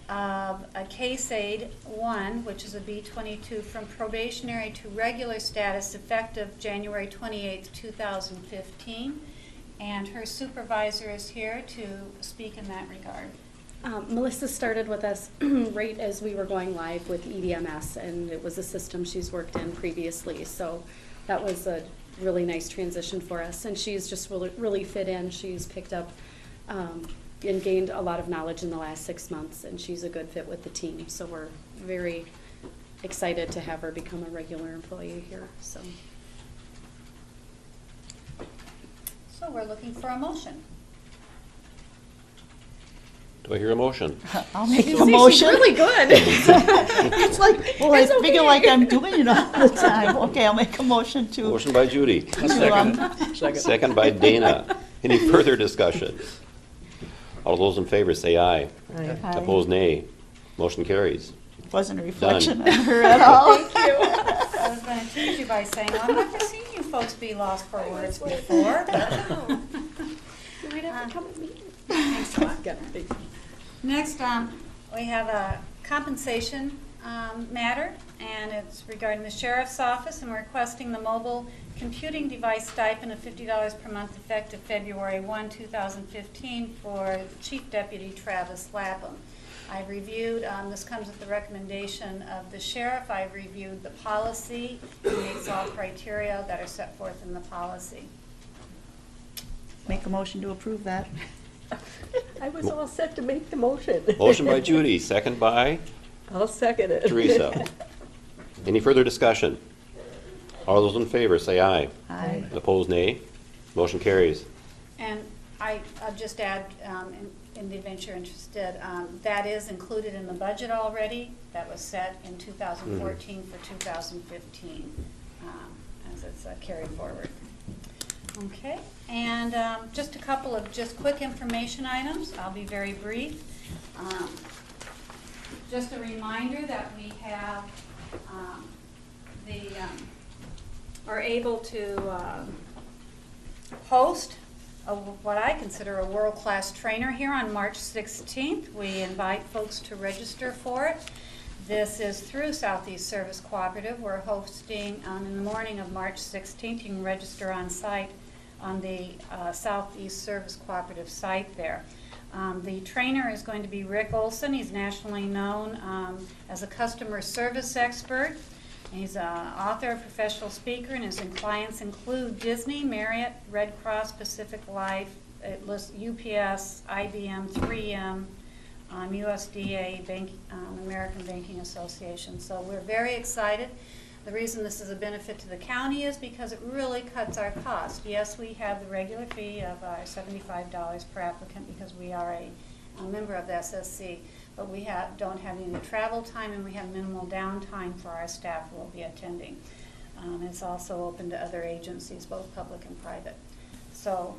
of a Case Aid 1, which is a B-22, from probationary to regular status effective January 28th, 2015. And her supervisor is here to speak in that regard. Melissa started with us right as we were going live with EDMS, and it was a system she's worked in previously. So that was a really nice transition for us, and she's just really fit in. She's picked up and gained a lot of knowledge in the last 6 months, and she's a good fit with the team. So we're very excited to have her become a regular employee here. So we're looking for a motion. Do I hear a motion? I'll make You a can see motion. she's really good. It's like, well, I It's figure okay. like I'm doing it all the time. Okay, I'll make a motion to. Motion by Judy. Second. Second by Dana. Any further discussion? All those in favor say aye. Aye. Aye. Opposed, nay. Motion carries. Wasn't a reflection on her at all. Thank you. I was going to tease you by saying, well, I've never seen you folks be lost for words before. You might have to come with me. Thanks a lot. Next, we have a compensation matter, and it's regarding the sheriff's office, and we're requesting the mobile computing device stipend of $50 per month effective February 1, 2015 for Chief Deputy Travis Lapham. I've reviewed, this comes with the recommendation of the sheriff. I've reviewed the policy. It meets all criteria that are set forth in the policy. Make a motion to approve that. I was all set to make the motion. Motion by Judy, second by I'll second it. Teresa. Any further discussion? All those in favor say aye. Aye. Opposed, nay. Motion carries. And I'll just add, in the event you're interested, that is included in the budget already. That was set in 2014 for 2015, as it's carried forward. Okay, and just a couple of quick information items. I'll be very brief. Just a reminder that we have are able to host what I consider a world-class trainer here on March 16th. We invite folks to register for it. This is through Southeast Service Cooperative. We're hosting in the morning of March 16th. You can register on site on the Southeast Service Cooperative site there. The trainer is going to be Rick Olson. He's nationally known as a customer service expert. He's an author, professional speaker, and his clients include Disney, Marriott, Red Cross, Pacific Life, it lists UPS, IBM, 3M, USDA, American Banking Association. So we're very excited. The reason this is a benefit to the county is because it really cuts our cost. Yes, we have the regular fee of $75 per applicant because we are a member of the SSC, but we don't have any travel time, and we have minimal downtime for our staff who will be attending. It's also open to other agencies, both public and private. So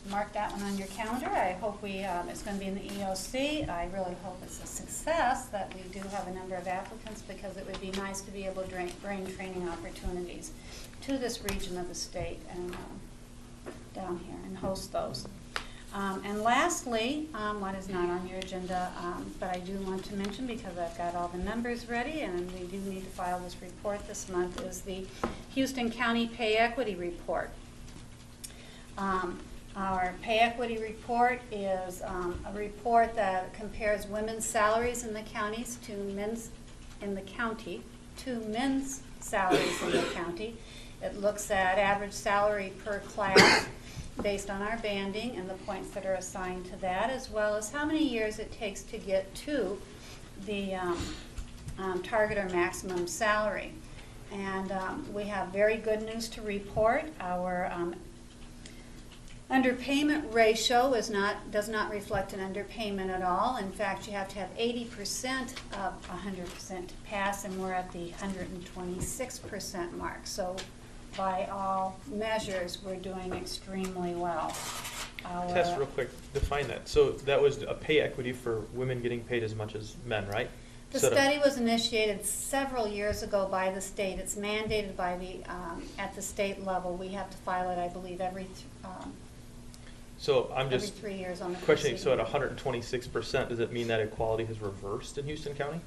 mark that one on your calendar. I hope it's going to be in the EOC. I really hope it's a success that we do have a number of applicants, because it would be nice to be able to bring training opportunities to this region of the state and down here and host those. And lastly, what is not on your agenda, but I do want to mention because I've got all the numbers ready and we do need to file this report this month, is the Houston County Pay Equity Report. Our pay equity report is a report that compares women's salaries in the counties to men's salaries in the county. It looks at average salary per class based on our banding and the points that are assigned to that, as well as how many years it takes to get to the target or maximum salary. And we have very good news to report. Our underpayment ratio does not reflect an underpayment at all. In fact, you have to have 80% of 100% to pass, and we're at the 126% mark. So by all measures, we're doing extremely well. Tess, real quick, define that. So that was a pay equity for women getting paid as much as men, right? The study was initiated several years ago by the state. It's mandated by at the state level. We have to file it, I believe, every so I'm every just 3 years on the questioning, so at proceeding. 126%, does it mean that equality has reversed in Houston County?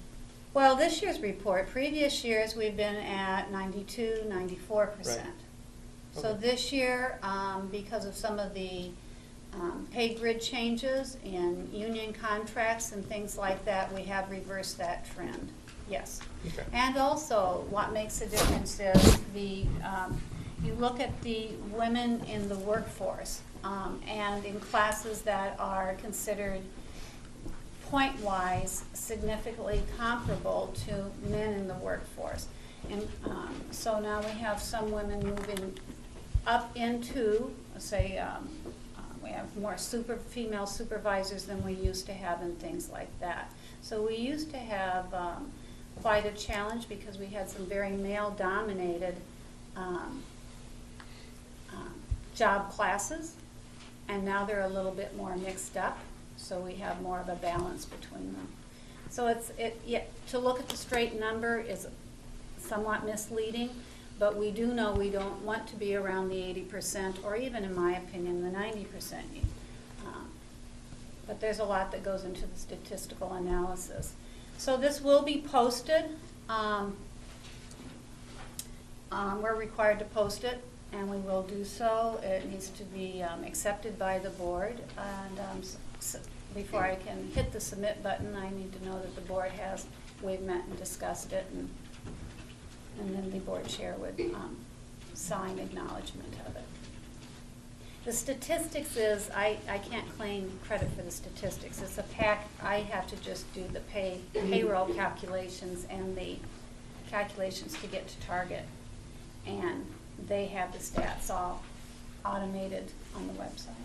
Well, this year's report, previous years, we've been at 92, 94%. Right. So Okay. this year, because of some of the pay grid changes in union contracts and things like that, we have reversed that trend, yes. Okay. And also, what makes a difference is you look at the women in the workforce, and in classes that are considered point-wise significantly comparable to men in the workforce. And so now we have some women moving up into, say, we have more female supervisors than we used to have and things like that. So we used to have quite a challenge because we had some very male-dominated job classes, and now they're a little bit more mixed up, so we have more of a balance between them. So to look at the straight number is somewhat misleading, but we do know we don't want to be around the 80%, or even, in my opinion, the 90%. But there's a lot that goes into the statistical analysis. So this will be posted. We're required to post it, and we will do so. It needs to be accepted by the board, and before I can hit the submit button, I need to know that the board we've met and discussed it, and then the board chair would sign acknowledgement of it. The statistics is, I can't claim credit for the statistics. It's a pack. I have to just do the payroll calculations and the calculations to get to target, and they have the stats all automated on the website.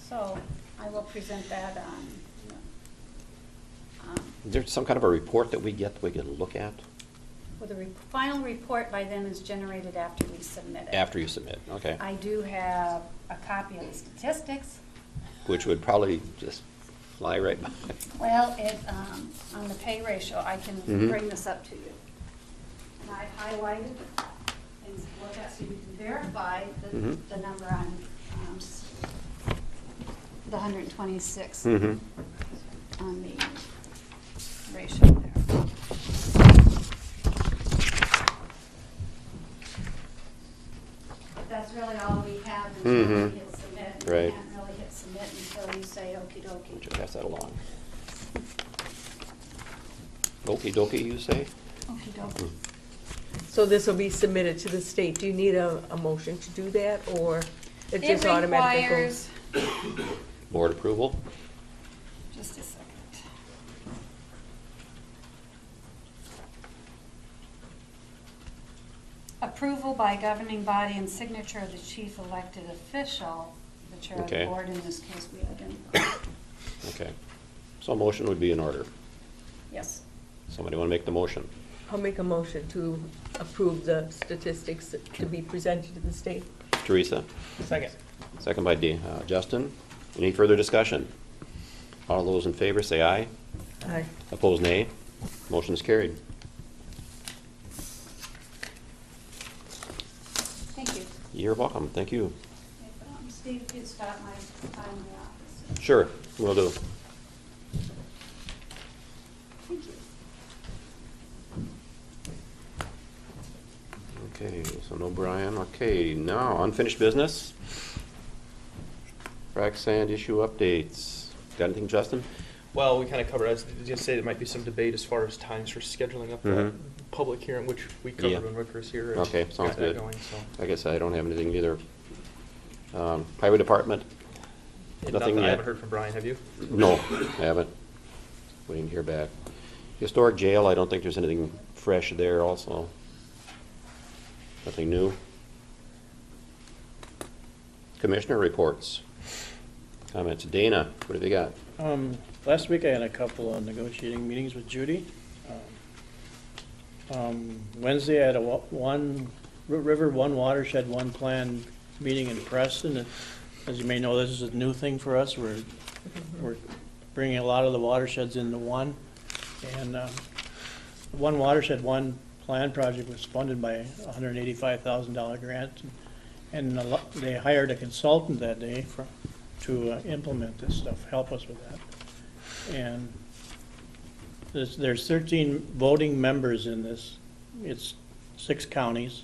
So I will present that on. Is there some kind of a report that we get that we can look at? Well, the final report by them is generated after we submit it. After you submit, okay. I do have a copy of the statistics. Which would probably just fly right by. Well, on the pay ratio, I can bring this up to you. And I've highlighted things to look at so you can verify the number on the 126 on the ratio there. But that's really all we have until we hit submit. Right. We can't really hit submit until you say okie dokie. Should pass that along. Okey dokey, you say? Okie dokie. So this will be submitted to the state. Do you need a motion to do that, or it just automatically goes? Board approval? Just a second. Approval by governing body and signature of the chief elected official, the chair of Okay. the board, in this case we identify. Okay. So a motion would be in order. Yes. Somebody want to make the motion? I'll make a motion to approve the statistics to be presented to the state. Teresa? Second. Second by Justin. Any further discussion? All those in favor say aye. Aye. Opposed, nay. Motion is carried. Thank you. You're welcome. Thank you. Okay. Steve, if you'd stop my time in the office. Sure, will do. Thank you. Okay, so no Brian. Okay, now unfinished business. Frac sand issue updates. Got anything, Justin? Well, we kind of covered, I was going to say there might be some debate as far as times for scheduling up the public hearing, which we covered Yeah. when Rick was here. and Okay, sounds got that good. going, so. I guess I don't have anything either. Highway department? Nothing I yet. haven't heard from Brian, have you? No, I haven't. Waiting to hear back. Historic jail, I don't think there's anything fresh there also. Nothing new. Commissioner reports. Comments. Dana, what have you got? Last week I had a couple of negotiating meetings with Judy. Wednesday I had a River One Watershed One Plan meeting in Preston. And as you may know, this is a new thing for us. We're bringing a lot of the watersheds into one. And One Watershed One Plan project was funded by a $185,000 grant. And they hired a consultant that day to implement this stuff, help us with that. And there's 13 voting members in this. It's 6 counties,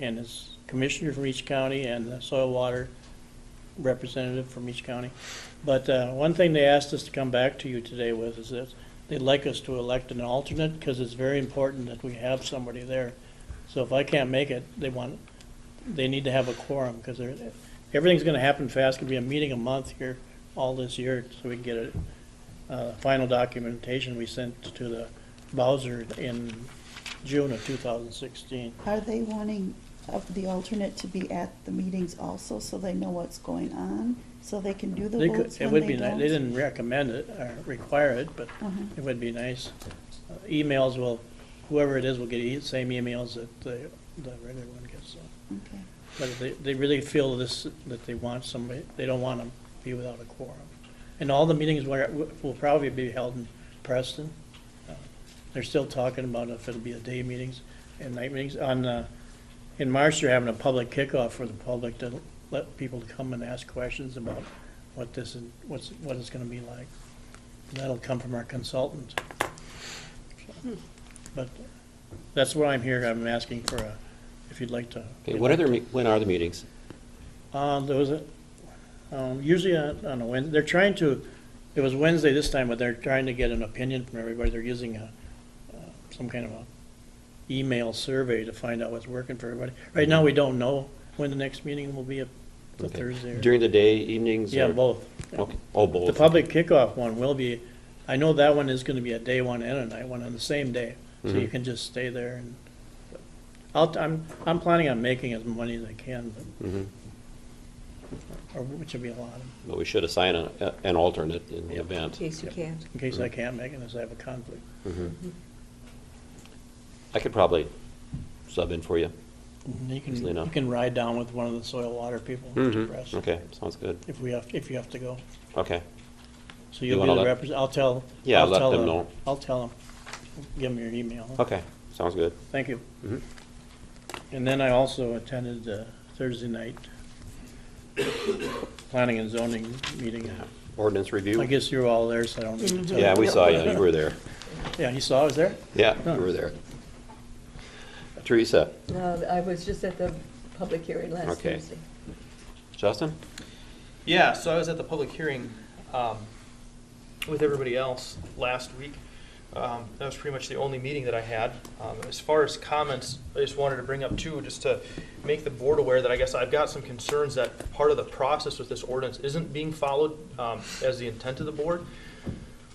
and it's commissioner from each county and the soil water representative from each county. But one thing they asked us to come back to you today with is that they'd like us to elect an alternate because it's very important that we have somebody there. So if I can't make it, they need to have a quorum because everything's going to happen fast. It's going to be a meeting a month here all this year so we can get it. Final documentation we sent to the Bowser in June of 2016. Are they wanting the alternate to be at the meetings also, so they know what's going on, so they can do the votes It when would they be nice. don't? They didn't recommend it or require it, but it would be nice. Emails whoever it is will get the same emails that the regular one gets. So. Okay. But they really feel that they want somebody. They don't want to be without a quorum. And all the meetings will probably be held in Preston. They're still talking about if it'll be a day meetings and night meetings. In March, they're having a public kickoff for the public to let people come and ask questions about what it's going to be like. And that'll come from our consultant. So, but that's what I'm here. I'm asking for if you'd like to. Okay, when are the meetings? There was usually on a Wednesday. They're trying to. It was Wednesday this time, but they're trying to get an opinion from everybody. They're using some kind of a email survey to find out what's working for everybody. Right now, we don't know when the next meeting will be. The Thursday. During the day, evenings? Yeah, or? both. Okay. Oh, both. The public kickoff one will be. I know that one is going to be a day one and a night one on the same day, so you can just stay there. And I'm planning on making as much money as I can, but. Or which would be a lot. But we should assign an alternate in the event. In case you can't. In case I can't make it, unless I have a conflict. I could probably sub in for you. You Easily enough. can ride down with one of the soil water people. to Preston, Okay, sounds good. If you have to go. Okay. So You you'll be wanna the let- representative. I'll tell. Yeah, I'll let tell them know. I'll tell them. Give them your email. Okay, sounds good. Thank you. Mhm. And then I also attended the Thursday night planning and zoning meeting. Ordinance review? I guess you were all there, so I don't need to tell you. Yeah, we saw you. You were there. Yeah, you saw I was there? Yeah, Huh. you were there. Teresa? I was just at the public hearing last Okay. Thursday. Justin? Yeah, so I was at the public hearing with everybody else last week. That was pretty much the only meeting that I had. As far as comments, I just wanted to bring up too, just to make the board aware that I guess I've got some concerns that part of the process with this ordinance isn't being followed as the intent of the board.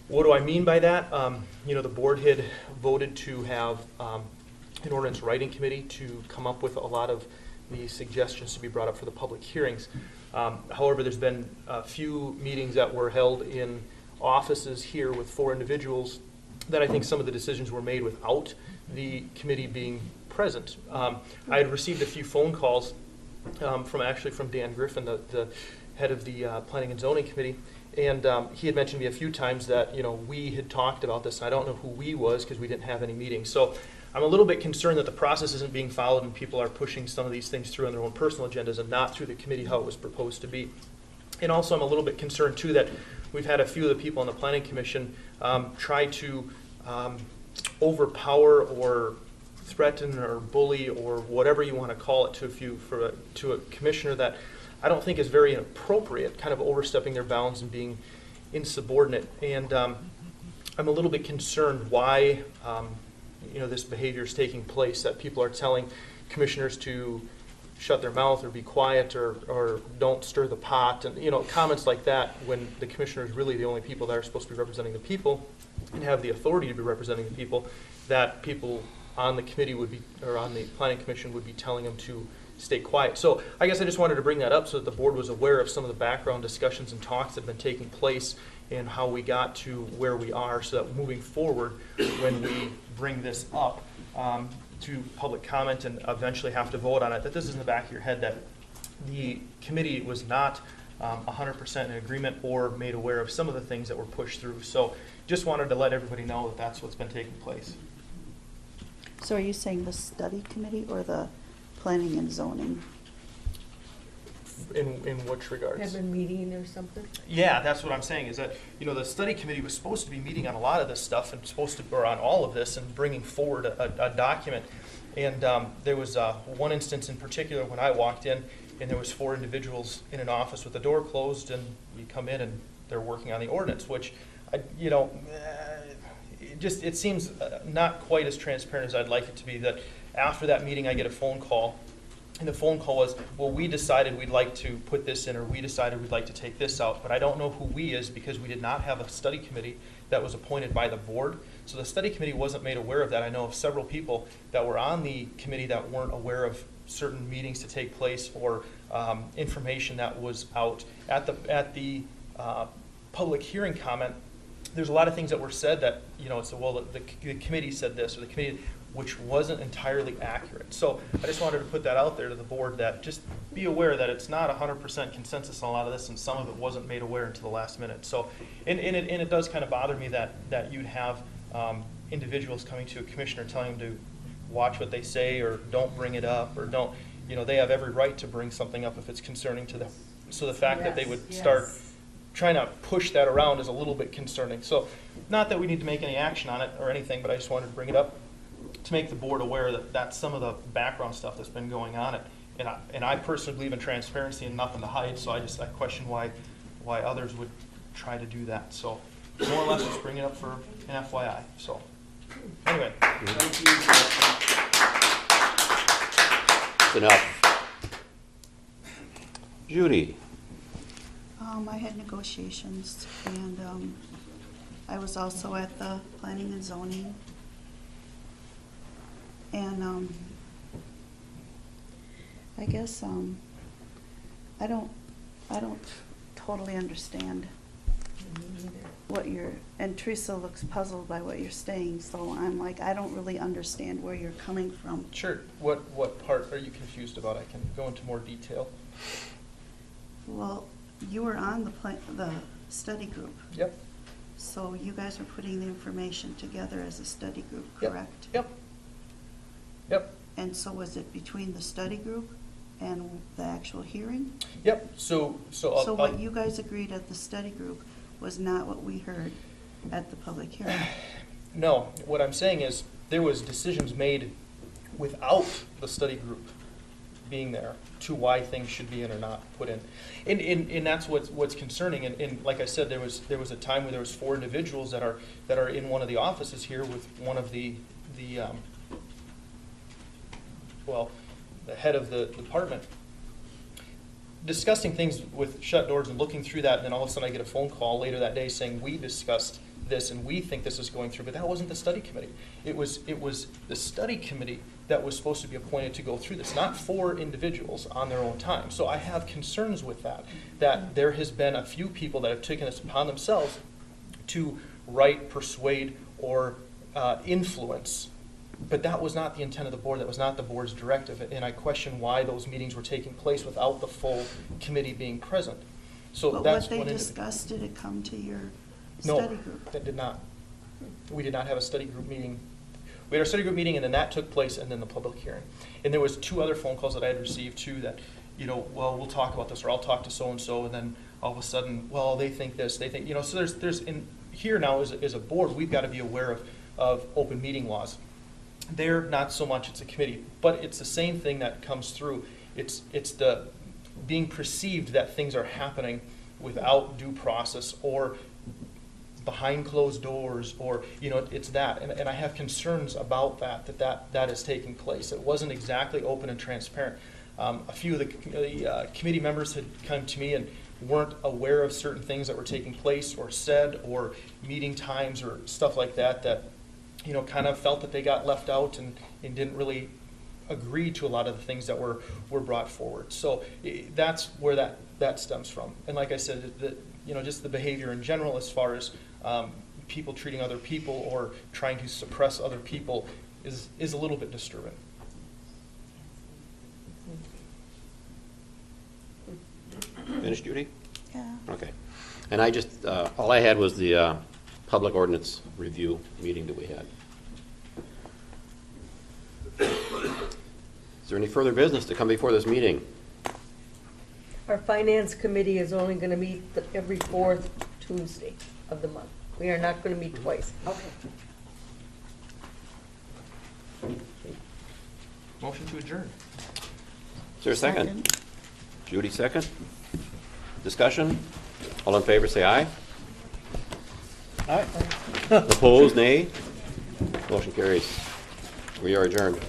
What do I mean by that? The board had voted to have an ordinance writing committee to come up with a lot of the suggestions to be brought up for the public hearings. However, there's been a few meetings that were held in offices here with 4 individuals that I think some of the decisions were made without the committee being present. I had received a few phone calls from Dan Griffin, the head of the Planning and Zoning Committee, and he had mentioned to me a few times that we had talked about this, and I don't know who we was because we didn't have any meetings. So I'm a little bit concerned that the process isn't being followed and people are pushing some of these things through on their own personal agendas and not through the committee how it was proposed to be. And also I'm a little bit concerned too that we've had a few of the people on the Planning Commission try to overpower or threaten or bully or whatever you want to call it to a commissioner that I don't think is very appropriate, kind of overstepping their bounds and being insubordinate. And I'm a little bit concerned why this behavior is taking place, that people are telling commissioners to shut their mouth or be quiet or don't stir the pot, and comments like that when the commissioner is really the only people that are supposed to be representing the people and have the authority to be representing the people, that people on the committee would be, or on the Planning Commission would be telling them to stay quiet. So I guess I just wanted to bring that up so that the board was aware of some of the background discussions and talks that have been taking place and how we got to where we are, so that moving forward, when we bring this up to public comment and eventually have to vote on it, that this is in the back of your head, that the committee was not 100% in agreement or made aware of some of the things that were pushed through. So just wanted to let everybody know that that's what's been taking place. So are you saying the study committee or the planning and zoning? In which regards? Have been meeting or something? Yeah, that's what I'm saying, is that, the study committee was supposed to be meeting on a lot of this stuff and or on all of this and bringing forward a document. And there was one instance in particular when I walked in and there was 4 individuals in an office with the door closed, and we come in and they're working on the ordinance, which, it seems not quite as transparent as I'd like it to be, that after that meeting I get a phone call. And the phone call was, well, we decided we'd like to put this in, or we decided we'd like to take this out. But I don't know who we is, because we did not have a study committee that was appointed by the board. So the study committee wasn't made aware of that. I know of several people that were on the committee that weren't aware of certain meetings to take place or information that was out. At the public hearing comment, there's a lot of things that were said that, so, well, the committee said this, or the committee, which wasn't entirely accurate. So I just wanted to put that out there to the board, that just be aware that it's not 100% consensus on a lot of this, and some of it wasn't made aware until the last minute. So, and it does kind of bother me that you'd have individuals coming to a commissioner telling them to watch what they say, or don't bring it up, or don't, they have every right to bring something up if it's concerning to them. So the fact that they would start trying to push that around is a little bit concerning. So not that we need to make any action on it or anything, but I just wanted to bring it up to make the board aware that that's some of the background stuff that's been going on. And I personally believe in transparency and nothing to hide, so I question why others would try to do that. So more or less just bring it up for an FYI. So anyway. That's enough. Judy. I had negotiations, and I was also at the planning and zoning. And I guess I don't totally understand what and Teresa looks puzzled by what you're saying, so I'm like, I don't really understand where you're coming from. Sure. What part are you confused about? I can go into more detail. Well, you were on the study group. Yep. So you guys are putting the information together as a study group, correct? Yep. Yep. And so was it between the study group and the actual hearing? Yep. So what you guys agreed at the study group was not what we heard at the public hearing? No. What I'm saying is there was decisions made without the study group being there to why things should be in or not put in. And that's what's concerning. And like I said, there was a time where there was 4 individuals that are in one of the offices here with one of the head of the department, discussing things with shut doors and looking through that, and then all of a sudden I get a phone call later that day saying, we discussed this and we think this is going through, but that wasn't the study committee. It was the study committee that was supposed to be appointed to go through this, not 4 individuals on their own time. So I have concerns with that there has been a few people that have taken this upon themselves to write, persuade, or influence. But that was not the intent of the board. That was not the board's directive. And I question why those meetings were taking place without the full committee being present. So but that's what they discussed, did it come to your no, study group? That did not. We did not have a study group meeting. we had our study group meeting, and then that took place, and then the public hearing. And there was 2 other phone calls that I had received too that, you know, well, we'll talk about this, or I'll talk to so-and-so, and then all of a sudden, well, they think this, they think, you know, so there's in here now as a board, we've got to be aware of open meeting laws. There, not so much, it's a committee, but it's the same thing that comes through. It's the being perceived that things are happening without due process or behind closed doors, or, you know, it's that. And I have concerns about that is taking place. It wasn't exactly open and transparent. A few of the committee members had come to me and weren't aware of certain things that were taking place or said, or meeting times or stuff like that, you know, kind of felt that they got left out and didn't really agree to a lot of the things that were brought forward. So that's where that stems from. And like I said, you know, just the behavior in general as far as people treating other people or trying to suppress other people is a little bit disturbing. Finished, Judy? Yeah. Okay. And I just, all I had was the public ordinance review meeting that we had. Is there any further business to come before this meeting? Our finance committee is only going to meet every 4th Tuesday of the month. We are not going to meet twice. Okay. Motion to adjourn. Is there a second? Judy, second. Discussion? All in favor, say aye. Aye. Opposed, nay. Motion carries. We are adjourned.